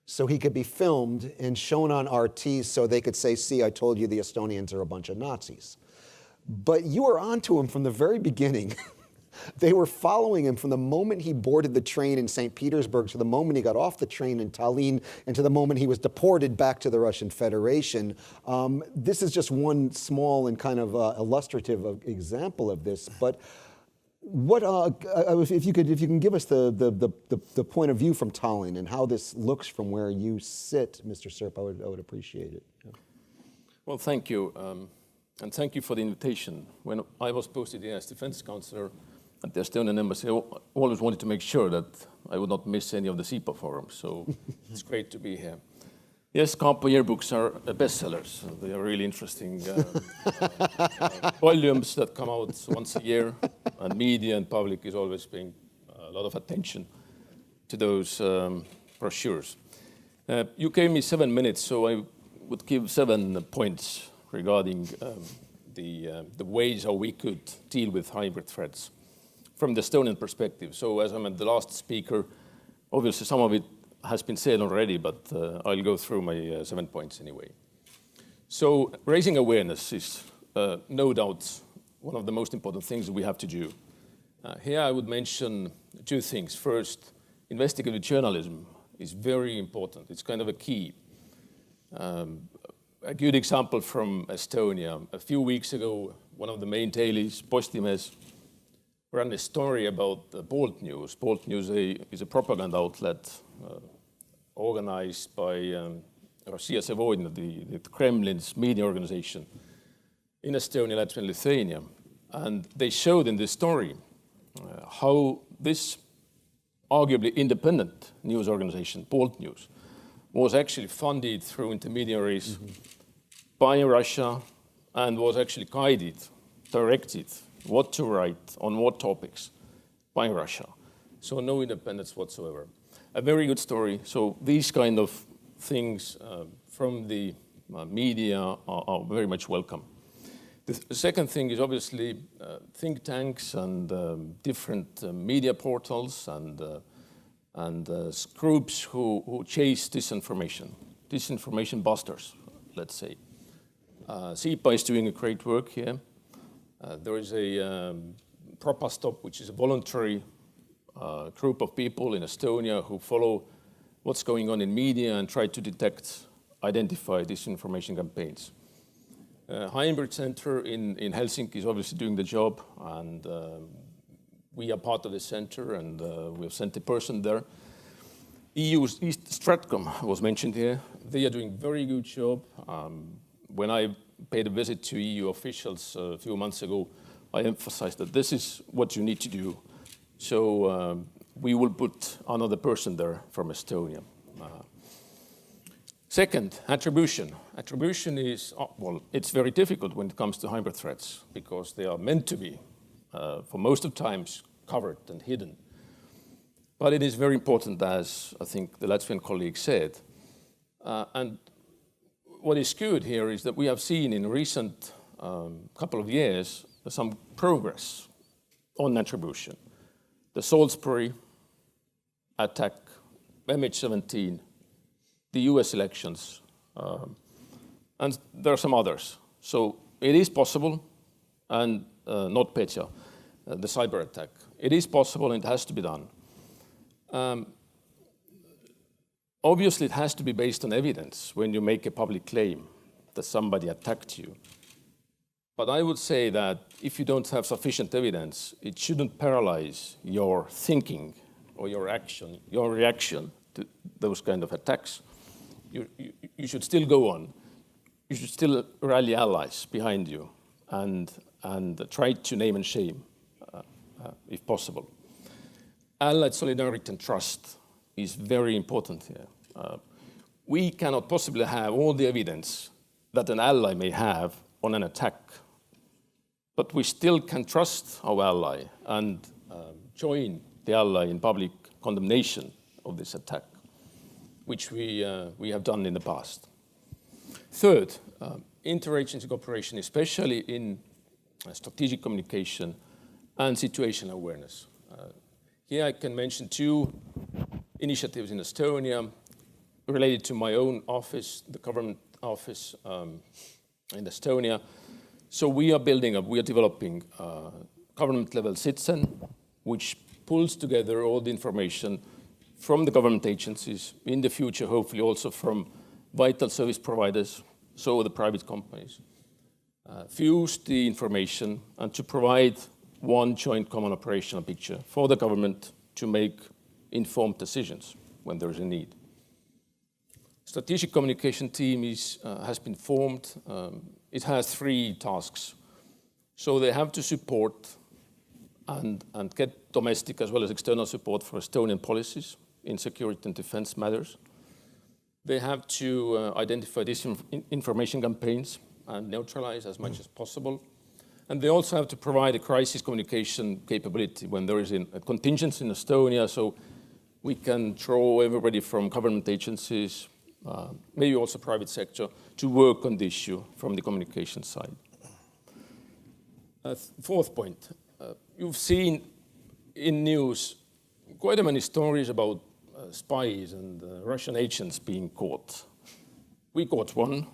so he could be filmed and shown on RT so they could say, see, I told you the Estonians are a bunch of Nazis. But you were onto him from the very beginning. They were following him from the moment he boarded the train in St. Petersburg to the moment he got off the train in Tallinn and to the moment he was deported back to the Russian Federation. This is just one small and kind of illustrative example of this. But what, if you can give us the point of view from Tallinn and how this looks from where you sit, Mr. Sirp, I would appreciate it. Yeah. Well, thank you. And thank you for the invitation. When I was posted in as defense counselor at the Estonian embassy, I always wanted to make sure that I would not miss any of the CEPA forums. So it's great to be here. Yes, Capo yearbooks are bestsellers. They are really interesting volumes that come out once a year, and media and public is always paying a lot of attention to those brochures. You gave me 7 minutes, so I would give 7 points regarding the ways how we could deal with hybrid threats from the Estonian perspective. So as I'm the last speaker, obviously some of it has been said already, but I'll go through my 7 points anyway. So raising awareness is no doubt one of the most important things we have to do. Here I would mention 2 things. First, investigative journalism is very important. It's kind of a key. A good example from Estonia. A few weeks ago, one of the main dailies, Postimees, ran a story about Bolt News. Bolt News is a propaganda outlet organized by Russia Sevodnya, the Kremlin's media organization in Estonia, Latvia, and Lithuania. And they showed in this story how this arguably independent news organization, Bolt News, was actually funded through intermediaries by Russia and was actually guided, directed what to write on what topics by Russia. So no independence whatsoever. A very good story. So these kind of things from the media are very much welcome. The second thing is obviously think tanks and different media portals and groups who chase disinformation busters, let's say. CEPA is doing a great work here. There is a Propastop, which is a voluntary group of people in Estonia who follow what's going on in media and try to identify disinformation campaigns. Hybrid Center in Helsinki is obviously doing the job, and We are part of the center, and we have sent a person there. EU's East Stratcom was mentioned here. They are doing a very good job. When I paid a visit to EU officials a few months ago, I emphasized that this is what you need to do. So we will put another person there from Estonia. Second, attribution. Attribution is, well, it's very difficult when it comes to hybrid threats because they are meant to be, for most of times, covered and hidden. But it is very important, as I think the Latvian colleague said. And what is good here is that we have seen in recent couple of years some progress on attribution. The Salisbury attack, MH17, the US elections, and there are some others. So it is possible, and not Petya, the cyber attack. It is possible and it has to be done. Obviously, it has to be based on evidence when you make a public claim that somebody attacked you. But I would say that if you don't have sufficient evidence, it shouldn't paralyze your thinking or your action, your reaction to those kind of attacks. You should still go on. You should still rally allies behind you and try to name and shame, if possible. Allied solidarity and trust is very important here. We cannot possibly have all the evidence that an ally may have on an attack, but we still can trust our ally and join the ally in public condemnation of this attack, which we have done in the past. Third, interagency cooperation, especially in strategic communication and situational awareness. Here I can mention two initiatives in Estonia related to my own office, the government office in Estonia. So we are building up, we are developing government-level citizen, which pulls together all the information from the government agencies, in the future, hopefully also from vital service providers, so the private companies. Fuse the information and to provide one joint common operational picture for the government to make informed decisions when there is a need. Strategic communication team has been formed. It has 3 tasks. So they have to support and get domestic as well as external support for Estonian policies in security and defense matters. They have to identify disinformation campaigns and neutralize as much as possible. And they also have to provide a crisis communication capability when there is a contingency in Estonia, so we can draw everybody from government agencies, maybe also private sector, to work on the issue from the communication side. Fourth point, you've seen in news quite many stories about spies and Russian agents being caught. We caught one,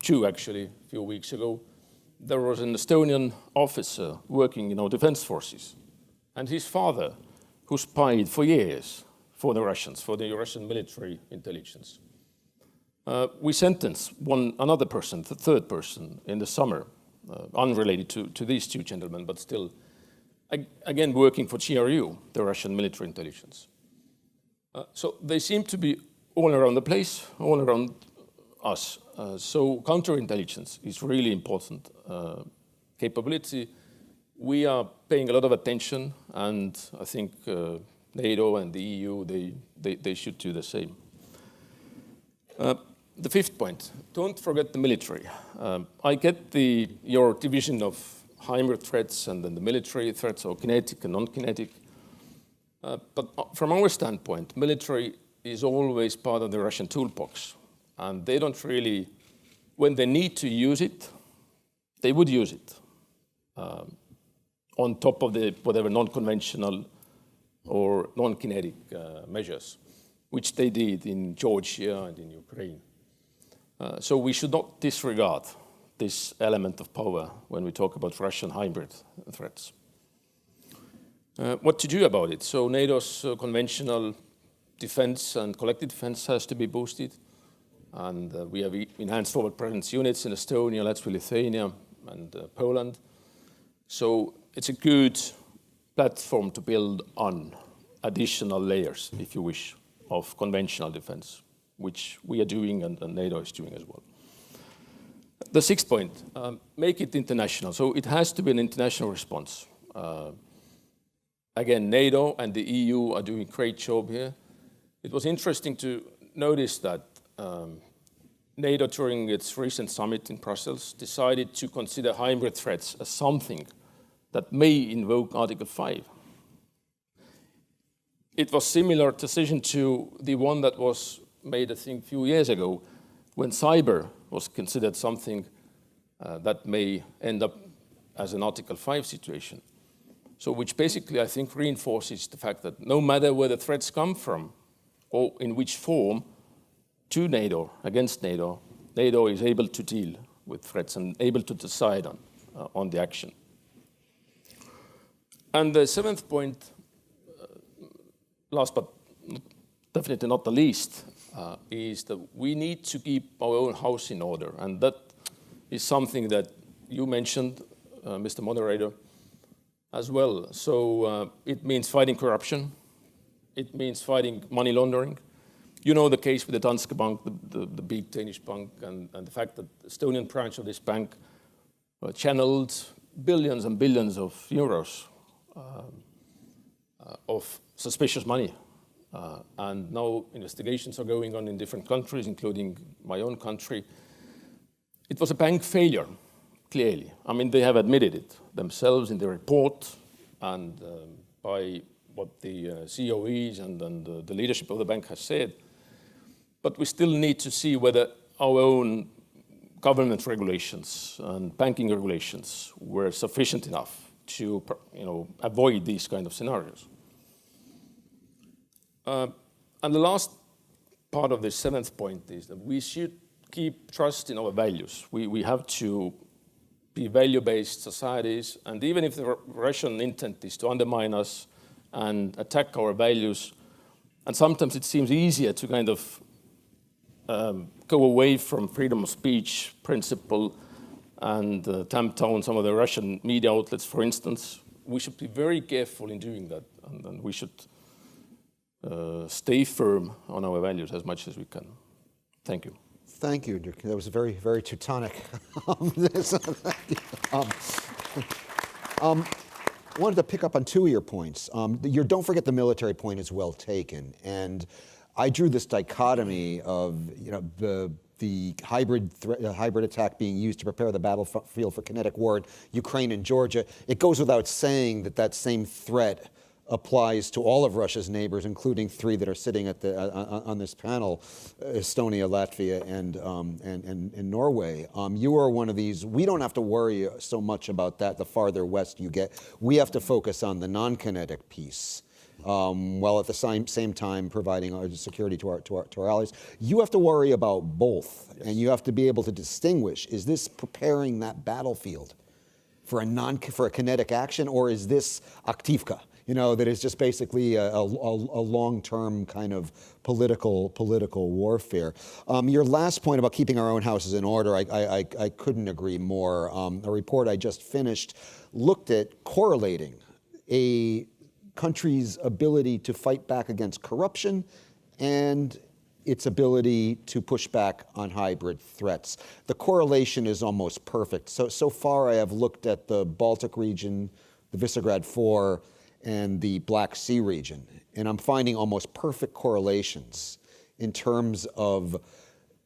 2 actually, a few weeks ago. There was an Estonian officer working in our defense forces, and his father, who spied for years for the Russians, for the Russian military intelligence. We sentenced another person, the 3rd person, in the summer, unrelated to these 2 gentlemen, but still, again, working for GRU, the Russian military intelligence. So they seem to be all around the place, all around us. So counterintelligence is really important capability. We are paying a lot of attention, and I think NATO and the EU, they should do the same. The 5th point, don't forget the military. I get your division of hybrid threats and then the military threats, or kinetic and non-kinetic. But from our standpoint, military is always part of the Russian toolbox. And they don't really, when they need to use it, they would use it on top of the whatever non-conventional or non-kinetic measures, which they did in Georgia and in Ukraine. So we should not disregard this element of power when we talk about Russian hybrid threats. What to do about it? So NATO's conventional defense and collective defense has to be boosted. And we have enhanced forward presence units in Estonia, Latvia, Lithuania, and Poland. So it's a good platform to build on additional layers, if you wish, of conventional defense, which we are doing and NATO is doing as well. The sixth point, make it international. So it has to be an international response. Again, NATO and the EU are doing a great job here. It was interesting to notice that NATO, during its recent summit in Brussels, decided to consider hybrid threats as something that may invoke Article 5. It was a similar decision to the one that was made, I think, a few years ago, when cyber was considered something that may end up as an Article 5 situation. So which basically, I think, reinforces the fact that no matter where the threats come from or in which form, to NATO, against NATO, NATO is able to deal with threats and able to decide on the action. And the seventh point, last but definitely not the least, is that we need to keep our own house in order. And that is something that you mentioned, Mr. Moderator, as well. So it means fighting corruption. It means fighting money laundering. You know the case with the Danske Bank, the big Danish bank, and the fact that the Estonian branch of this bank channeled billions and billions of euros of suspicious money. And now investigations are going on in different countries, including my own country. It was a bank failure, clearly. I mean, they have admitted it themselves in their report and by what the COEs and the leadership of the bank has said. But we still need to see whether our own government regulations and banking regulations were sufficient enough to avoid these kind of scenarios. And the last part of the seventh point is that we should keep trust in our values. We have to be value-based societies, and even if the Russian intent is to undermine us and attack our values, and sometimes it seems easier to kind of go away from freedom of speech principle and tamp down some of the Russian media outlets, for instance. We should be very careful in doing that, and we should stay firm on our values as much as we can. Thank you. Thank you, Indrek. That was very, very Teutonic. Wanted to pick up on two of your points. Don't forget the military point is well taken, and I drew this dichotomy of the hybrid attack being used to prepare the battlefield for kinetic war in Ukraine and Georgia. It goes without saying that that same threat applies to all of Russia's neighbors, including three that are sitting at on this panel: Estonia, Latvia, and Norway. You are one of these. We don't have to worry so much about that the farther west you get. We have to focus on the non-kinetic piece, while at the same time providing our security to our allies. You have to worry about both, yes. And you have to be able to distinguish: is this preparing that battlefield for a kinetic action, or is this aktivka? That is just basically a long-term kind of political warfare. Your last point about keeping our own houses in order, I couldn't agree more. A report I just finished looked at correlating a country's ability to fight back against corruption and its ability to push back on hybrid threats. The correlation is almost perfect. So far I have looked at the Baltic region, the Visegrad 4, and the Black Sea region, and I'm finding almost perfect correlations in terms of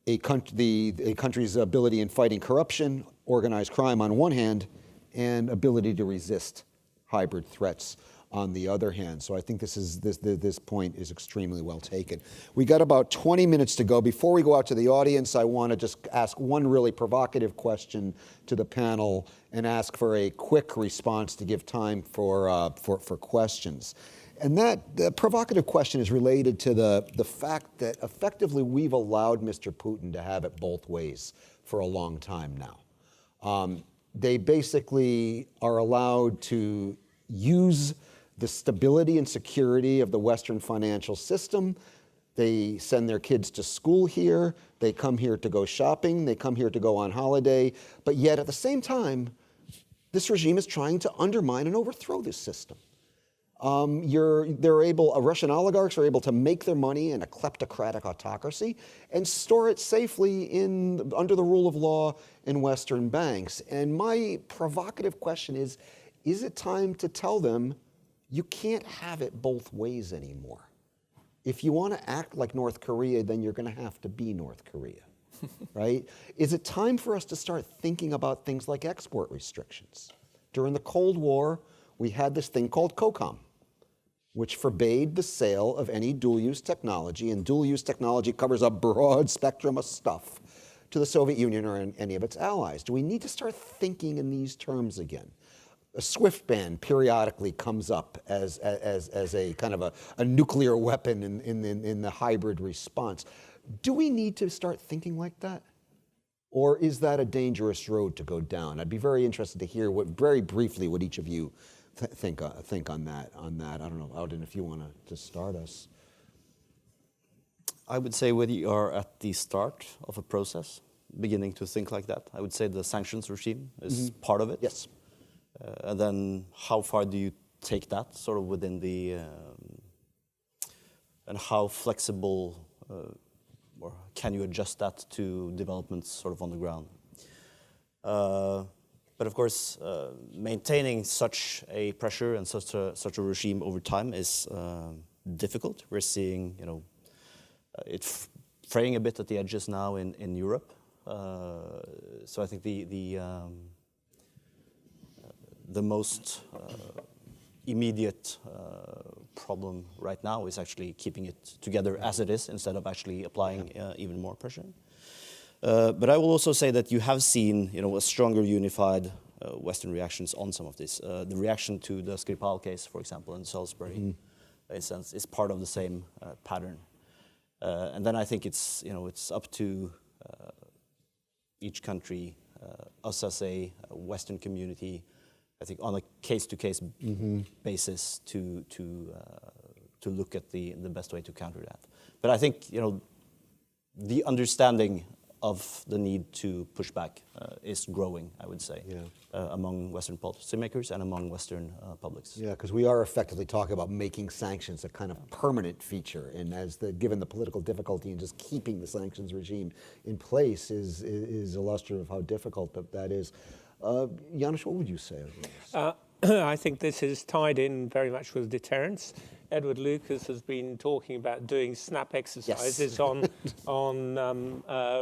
a country's ability in fighting corruption, organized crime on one hand, and ability to resist hybrid threats on the other hand. So I think this point is extremely well taken. We got about 20 minutes to go. Before we go out to the audience, I want to just ask one really provocative question to the panel and ask for a quick response to give time for questions. And the provocative question is related to the fact that effectively we've allowed Mr. Putin to have it both ways for a long time now. They basically are allowed to use the stability and security of the Western financial system. They send their kids to school here. They come here to go shopping. They come here to go on holiday. But yet at the same time, this regime is trying to undermine and overthrow this system. Russian oligarchs are able to make their money in a kleptocratic autocracy and store it safely under the rule of law in Western banks. And my provocative question is it time to tell them you can't have it both ways anymore? If you want to act like North Korea, then you're going to have to be North Korea, right? Is it time for us to start thinking about things like export restrictions? During the Cold War, we had this thing called COCOM, which forbade the sale of any dual-use technology, and dual-use technology covers a broad spectrum of stuff, to the Soviet Union or any of its allies. Do we need to start thinking in these terms again? A SWIFT ban periodically comes up as a kind of a nuclear weapon in the hybrid response. Do we need to start thinking like that? Or is that a dangerous road to go down? I'd be very interested to hear very briefly what each of you think on that. I don't know, Audun, if you want to start us. I would say we are at the start of a process, beginning to think like that. I would say the sanctions regime is part of it. Yes. And then how far do you take that sort of within the, and how flexible or can you adjust that to developments sort of on the ground? But of course, maintaining such a pressure and such a regime over time is difficult. We're seeing, it fraying a bit at the edges now in Europe. So I think the most immediate problem right now is actually keeping it together as it is instead of actually applying even more pressure. But I will also say that you have seen, a stronger unified Western reactions on some of this. The reaction to the Skripal case, for example, in Salisbury, instance, is part of the same pattern. And then I think it's up to each country, us as a Western community, I think on a case-to-case basis to look at the best way to counter that. But I think the understanding of the need to push back is growing, I would say, among Western policymakers and among Western publics. Yeah, because we are effectively talking about making sanctions a kind of permanent feature, and given the political difficulty in just keeping the sanctions regime in place is illustrative of how difficult that is. Jānis, what would you say of this? I think this is tied in very much with deterrence. Edward Lucas has been talking about doing snap exercises on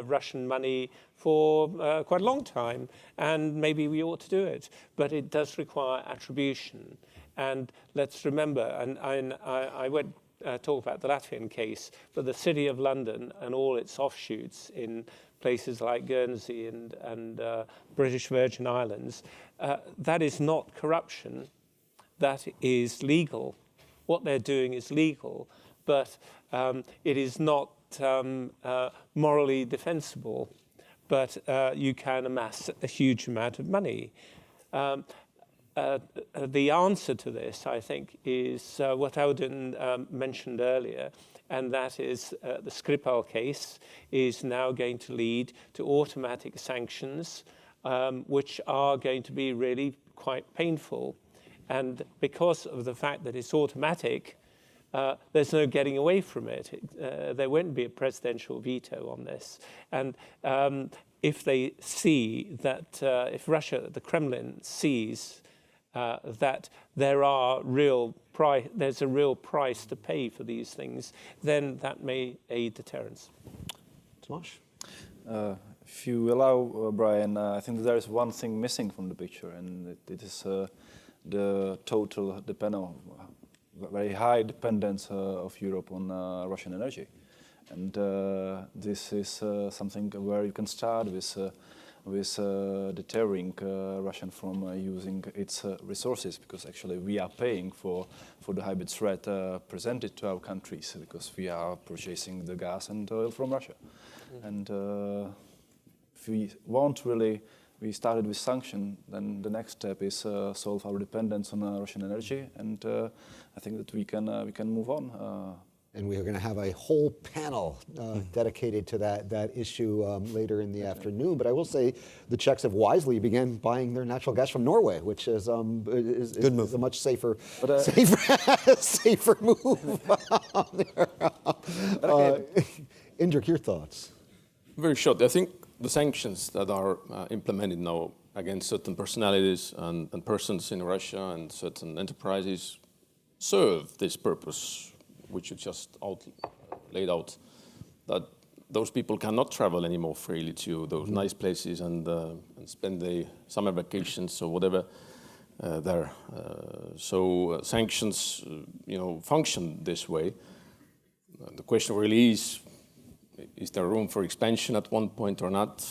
Russian money for quite a long time, and maybe we ought to do it. But it does require attribution. And let's remember, and I won't talk about the Latvian case, but the City of London and all its offshoots in places like Guernsey and British Virgin Islands, that is not corruption, that is legal. What they're doing is legal, but it is not morally defensible, but you can amass a huge amount of money. The answer to this, I think, is what Audun mentioned earlier, and that is the Skripal case is now going to lead to automatic sanctions, which are going to be really quite painful. And because of the fact that it's automatic, there's no getting away from it. There won't be a presidential veto on this. And if they see that, if Russia, the Kremlin sees that there's a real price to pay for these things, then that may aid deterrence. Tomáš? If you allow, Brian, I think that there is one thing missing from the picture, and it is the total very high dependence of Europe on Russian energy. And this is something where you can start with deterring Russia from using its resources, because actually we are paying for the hybrid threat presented to our countries, because we are purchasing the gas and oil from Russia. And if we we started with sanction, then the next step is solve our dependence on Russian energy, and I think that we can move on And we are going to have a whole panel dedicated to that issue later in the afternoon. But I will say the Czechs have wisely began buying their natural gas from Norway, which is a much safer, safer move. Indrek, your thoughts? Very short. I think the sanctions that are implemented now against certain personalities and persons in Russia and certain enterprises serve this purpose, which you just laid out, that those people cannot travel anymore freely to those nice places and spend the summer vacations or whatever there. So sanctions, function this way. The question really is there room for expansion at one point or not,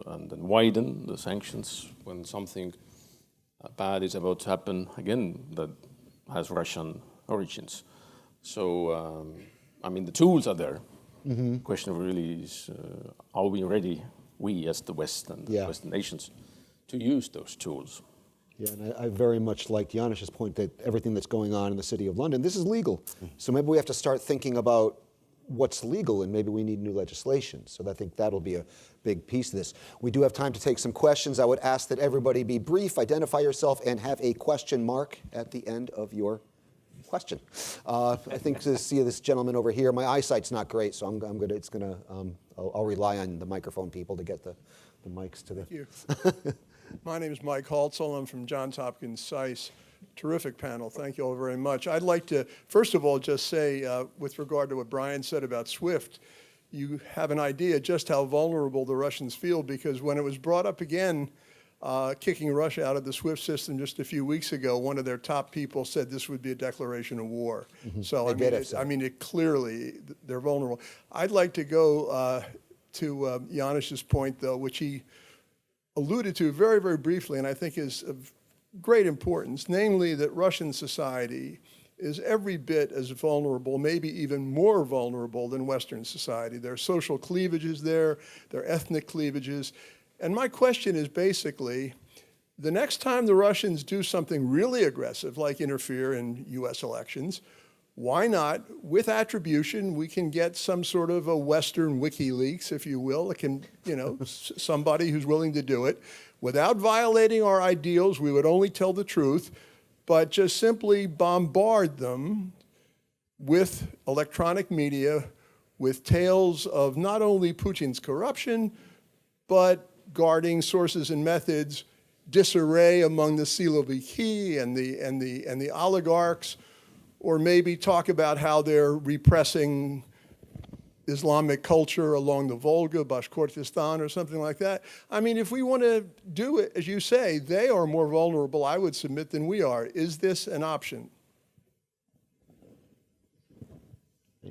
and then widen the sanctions when something bad is about to happen again that has Russian origins. So, the tools are there. The question really is, are we ready, we as the West and the Western nations, to use those tools? Yeah, and I very much like Jānis's point that everything that's going on in the City of London, this is legal. So maybe we have to start thinking about what's legal, and maybe we need new legislation. So I think that'll be a big piece of this. We do have time to take some questions. I would ask that everybody be brief, identify yourself, and have a question mark at the end of your question. I think to see this gentleman over here, my eyesight's not great, so I'll rely on the microphone people to get the mics to the. Thank you. My name is Mike Haltzel. I'm from Johns Hopkins SAIS. Terrific panel. Thank you all very much. I'd like to, first of all, just say, with regard to what Brian said about SWIFT, you have an idea just how vulnerable the Russians feel, because when it was brought up again, kicking Russia out of the SWIFT system just a few weeks ago, one of their top people said this would be a declaration of war. So it clearly, they're vulnerable. I'd like to go to Jānis's point, though, which he alluded to very, very briefly, and I think is of great importance, namely that Russian society is every bit as vulnerable, maybe even more vulnerable than Western society. There are social cleavages there are ethnic cleavages. And my question is basically, the next time the Russians do something really aggressive, like interfere in US elections, why not, with attribution, we can get some sort of a Western WikiLeaks, if you will. It can, somebody who's willing to do it. Without violating our ideals, we would only tell the truth, but just simply bombard them with electronic media, with tales of not only Putin's corruption, but guarding sources and methods, disarray among the Siloviki and the oligarchs, or maybe talk about how they're repressing Islamic culture along the Volga, Bashkortostan, or something like that. If we want to do it, as you say, they are more vulnerable, I would submit, than we are. Is this an option?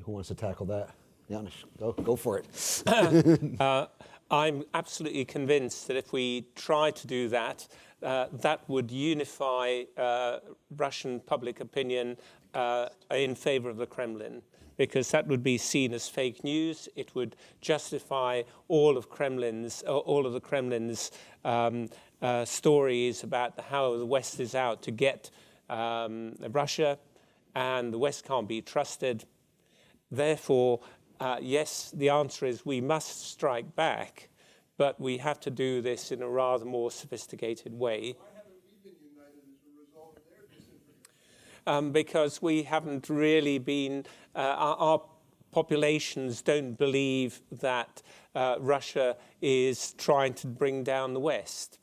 Who wants to tackle that? Jānis, go for it. I'm absolutely convinced that if we try to do that, that would unify Russian public opinion in favor of the Kremlin, because that would be seen as fake news. It would justify all of the Kremlin's stories about how the West is out to get Russia, and the West can't be trusted. Therefore, yes, the answer is we must strike back, but we have to do this in a rather more sophisticated way. Why haven't we been united as a result of their disinformation? Because we haven't really been, our populations don't believe that Russia is trying to bring down the West.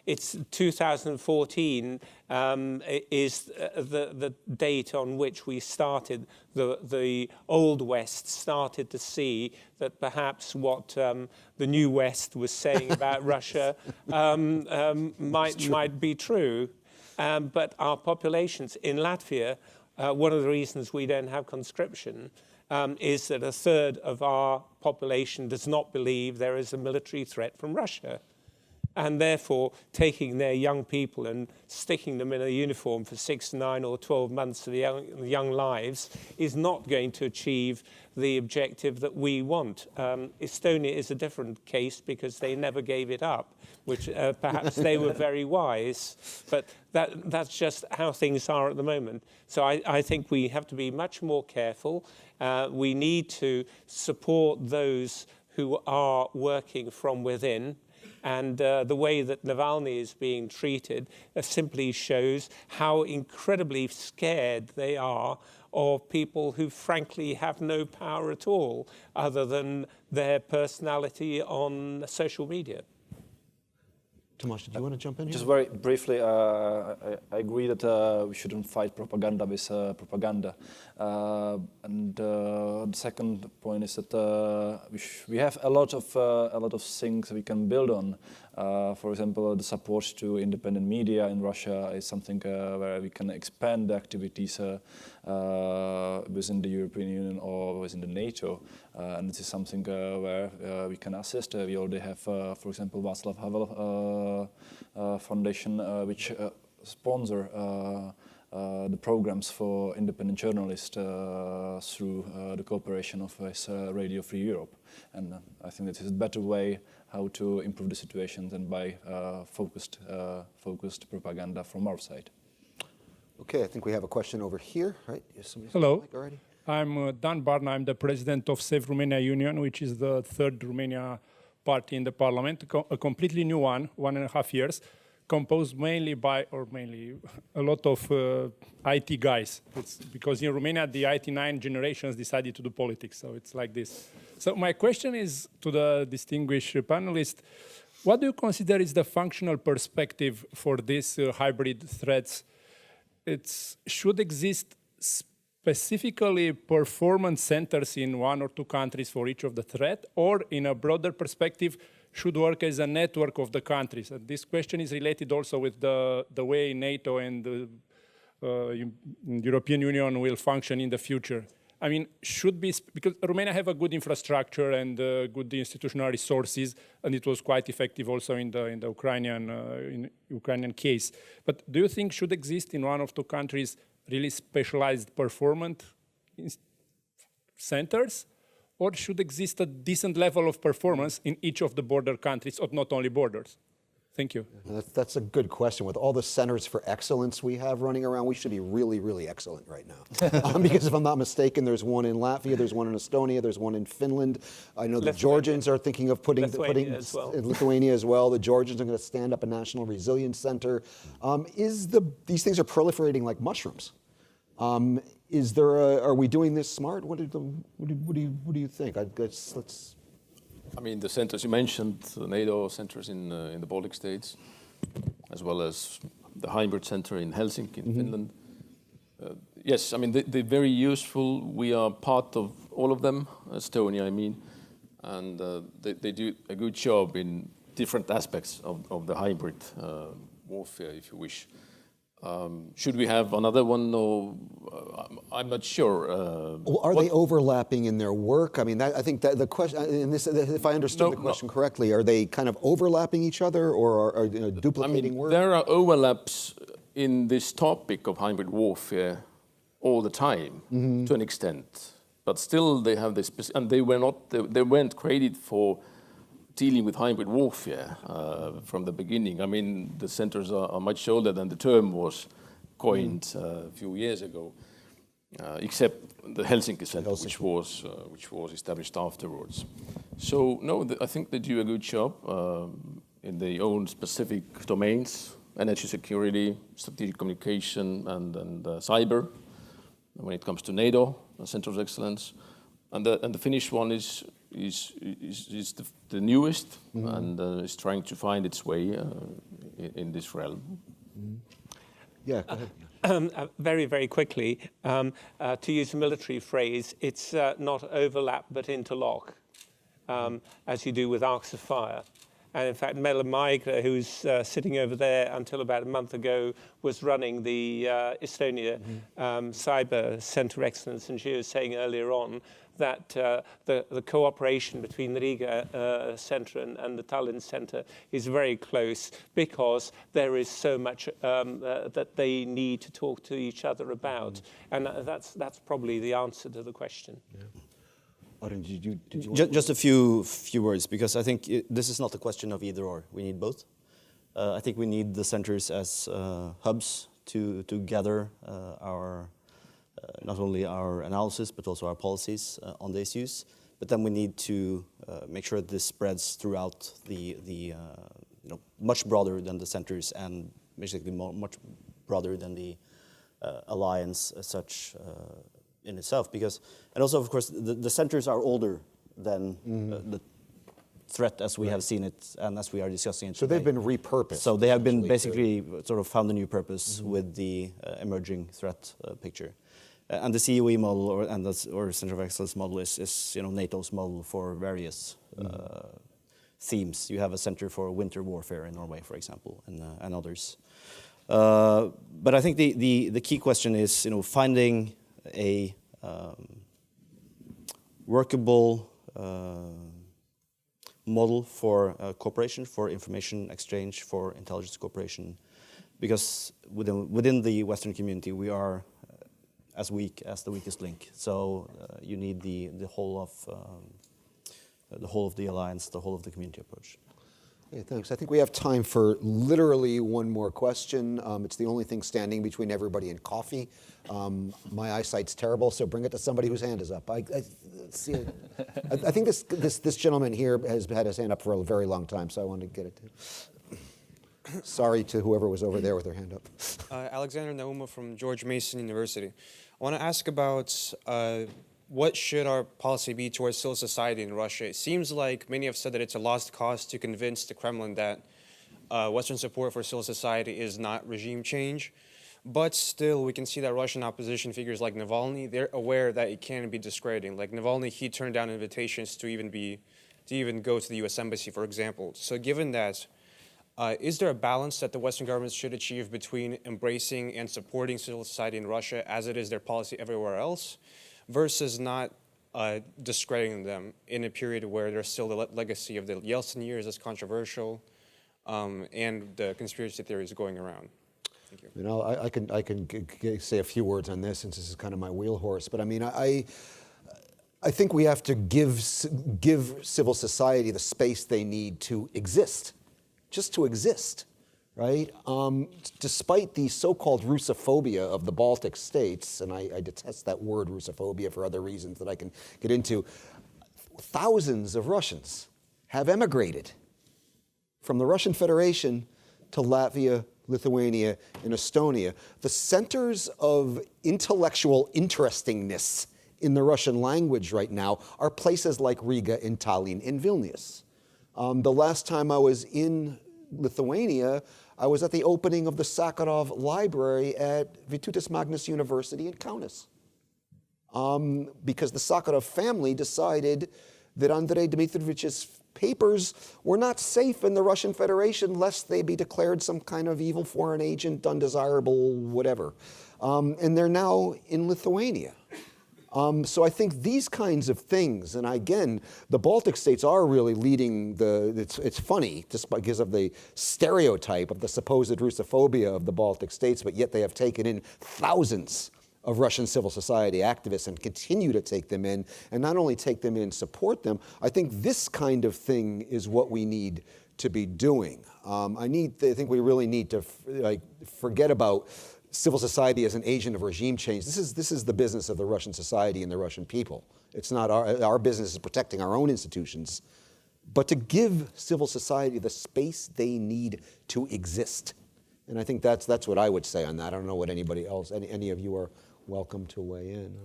It's 2014 is the date on which we started, the old West started to see that perhaps what the new West was saying about Russia might be true. But our populations in Latvia, one of the reasons we don't have conscription is that a third of our population does not believe there is a military threat from Russia. and therefore taking their young people and sticking them in a uniform for 6, 9 or 12 months of the young lives is not going to achieve the objective that we want. Estonia is a different case because they never gave it up, which perhaps they were very wise, but that's just how things are at the moment. So I think we have to be much more careful. We need to support those who are working from within. And the way that Navalny is being treated simply shows how incredibly scared they are of people who frankly have no power at all other than their personality on social media. Tomáš, do you want to jump in here? Just very briefly, I agree that we shouldn't fight propaganda with propaganda. And the second point is that we have a lot of things we can build on. For example, the support to independent media in Russia is something where we can expand the activities within the European Union or within the NATO. And this is something where we can assist. We already have, for example, Václav Havel Foundation, which sponsor the programs for independent journalists through the cooperation of Radio Free Europe. And I think that is a better way how to improve the situation than by focused propaganda from our side. Okay, I think we have a question over here, right? Hello. Already? I'm Dan Barna. I'm the president of Save Romania Union, which is the third Romania party in the parliament, a completely new one, 1.5 years, composed mainly a lot of IT guys. It's because in Romania, the IT9 generations decided to do politics, so it's like this. So my question is to the distinguished panelists, what do you consider is the functional perspective for these hybrid threats? It should exist specifically performance centers in 1 or 2 countries for each of the threat, or in a broader perspective, should work as a network of the countries? And this question is related also with the way NATO and the European Union will function in the future. I mean, should be, because Romania have a good infrastructure and good institutional resources, and it was quite effective also in the Ukrainian case. But do you think should exist in 1 or 2 countries really specialized performance centers, or should exist a decent level of performance in each of the border countries, or not only borders? Thank you. That's a good question. With all the centers for excellence we have running around, we should be really, really excellent right now. Because if I'm not mistaken, there's one in Latvia, there's one in Estonia, there's one in Finland. I know the Georgians are thinking of putting in Lithuania as well. The Georgians are going to stand up a national resilience center. These things are proliferating like mushrooms. Are we doing this smart? What do you think? I mean, the centers you mentioned, the NATO centers in the Baltic states, as well as the hybrid center in Helsinki, in Finland. Yes, I mean, they're very useful. We are part of all of them, Estonia, I mean, and they do a good job in different aspects of the hybrid warfare, if you wish. Should we have another one? No, I'm not sure. Are they overlapping in their work? I mean, I think that the question, if I understood the question correctly, are they kind of overlapping each other, or are duplicating work? There are overlaps in this topic of hybrid warfare all the time, to an extent. But still, they have this, and they weren't created for dealing with hybrid warfare from the beginning. I mean, the centers are much older than the term was coined a few years ago, except the Helsinki Center, which was established afterwards. So no, I think they do a good job in their own specific domains: energy security, strategic communication, and cyber. When it comes to NATO, the Center of Excellence, and the Finnish one is the newest and is trying to find its way in this realm. Yeah, go ahead. Very, very quickly, to use a military phrase, it's not overlap but interlock, as you do with arcs of fire. And in fact, Mela Maigra, who's sitting over there until about a month ago, was running the Estonia Cyber Centre of Excellence, and she was saying earlier on that the cooperation between the Riga Centre and the Tallinn Centre is very close, because there is so much that they need to talk to each other about. And that's probably the answer to the question. Yeah. Audun, did you Just a few words, because I think this is not a question of either or. We need both. I think we need the centers as hubs to gather our not only our analysis but also our policies on the issues. But then we need to make sure that this spreads throughout the much broader than the centers, and basically much broader than the alliance as such. In itself, because, and also of course the centers are older than the threat as we have seen it and as we are discussing it So today. they've been repurposed. So they have been basically sort of found a new purpose with the emerging threat picture. And the COE model or Center of Excellence model is NATO's model for various themes. You have a center for winter warfare in Norway, for example, and others. But I think the key question is finding a workable model for cooperation, for information exchange, for intelligence cooperation, because within the Western community we are as weak as the weakest link. So you need the whole of the alliance, the whole of the community approach. Yeah, thanks. I think we have time for literally one more question. It's the only thing standing between everybody and coffee. My eyesight's terrible, so bring it to somebody whose hand is up. I see it. I think this gentleman here has had his hand up for a very long time, so I wanted to get it to. Sorry to whoever was over there with their hand up. Alexander Nauma from George Mason University. I want to ask about what should our policy be towards civil society in Russia? It seems like many have said that it's a lost cause to convince the Kremlin that Western support for civil society is not regime change. But still, we can see that Russian opposition figures like Navalny, they're aware that it can be discrediting. Like Navalny, he turned down invitations to even go to the U.S. Embassy, for example. So given that, is there a balance that the Western governments should achieve between embracing and supporting civil society in Russia as it is their policy everywhere else, versus not discrediting them in a period where there's still the legacy of the Yeltsin years as controversial and the conspiracy theories going around? Thank you. You know, I can say a few words on this since this is kind of my wheelhorse, but I mean, I think we have to give civil society the space they need to exist, just to exist, right? Despite the so-called Russophobia of the Baltic states, and I detest that word Russophobia for other reasons that I can get into, thousands of Russians have emigrated from the Russian Federation to Latvia, Lithuania, and Estonia. The centers of intellectual interestingness in the Russian language right now are places like Riga and Tallinn and Vilnius. The last time I was in Lithuania, I was at the opening of the Sakharov Library at Vytautas Magnus University in Kaunas. Because the Sakharov family decided that Andrei Dmitrievich's papers were not safe in the Russian Federation lest they be declared some kind of evil foreign agent, undesirable, whatever. And they're now in Lithuania. So I think these kinds of things, and again, the Baltic states are really leading it's funny, just because of the stereotype of the supposed Russophobia of the Baltic states, but yet they have taken in thousands of Russian civil society activists and continue to take them in, and not only take them in, support them. I think this kind of thing is what we need to be doing. I think we really need to forget about civil society as an agent of regime change. This is the business of the Russian society and the Russian people. It's not our business is protecting our own institutions, but to give civil society the space they need to exist. And I think that's what I would say on that. I don't know what anybody else, any of you are welcome to weigh in.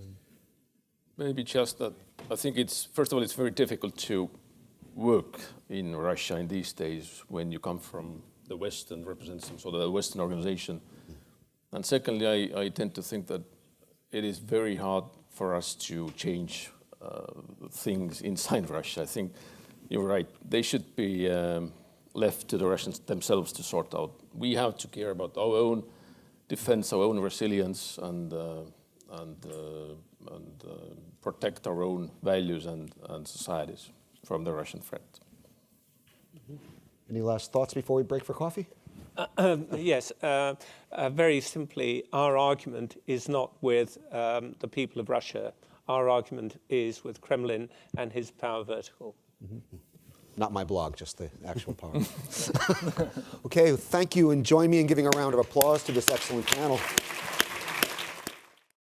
Maybe just that I think first of all, it's very difficult to work in Russia in these days when you come from the West and represent some sort of a Western organization. And secondly, I tend to think that it is very hard for us to change things inside Russia. I think you're right. They should be left to the Russians themselves to sort out. We have to care about our own defense, our own resilience, and protect our own values and societies from the Russian threat. Any last thoughts before we break for coffee? Yes, very simply, our argument is not with the people of Russia. Our argument is with Kremlin and his power vertical. Not my blog, just the actual power. Okay, thank you, and join me in giving a round of applause to this excellent panel.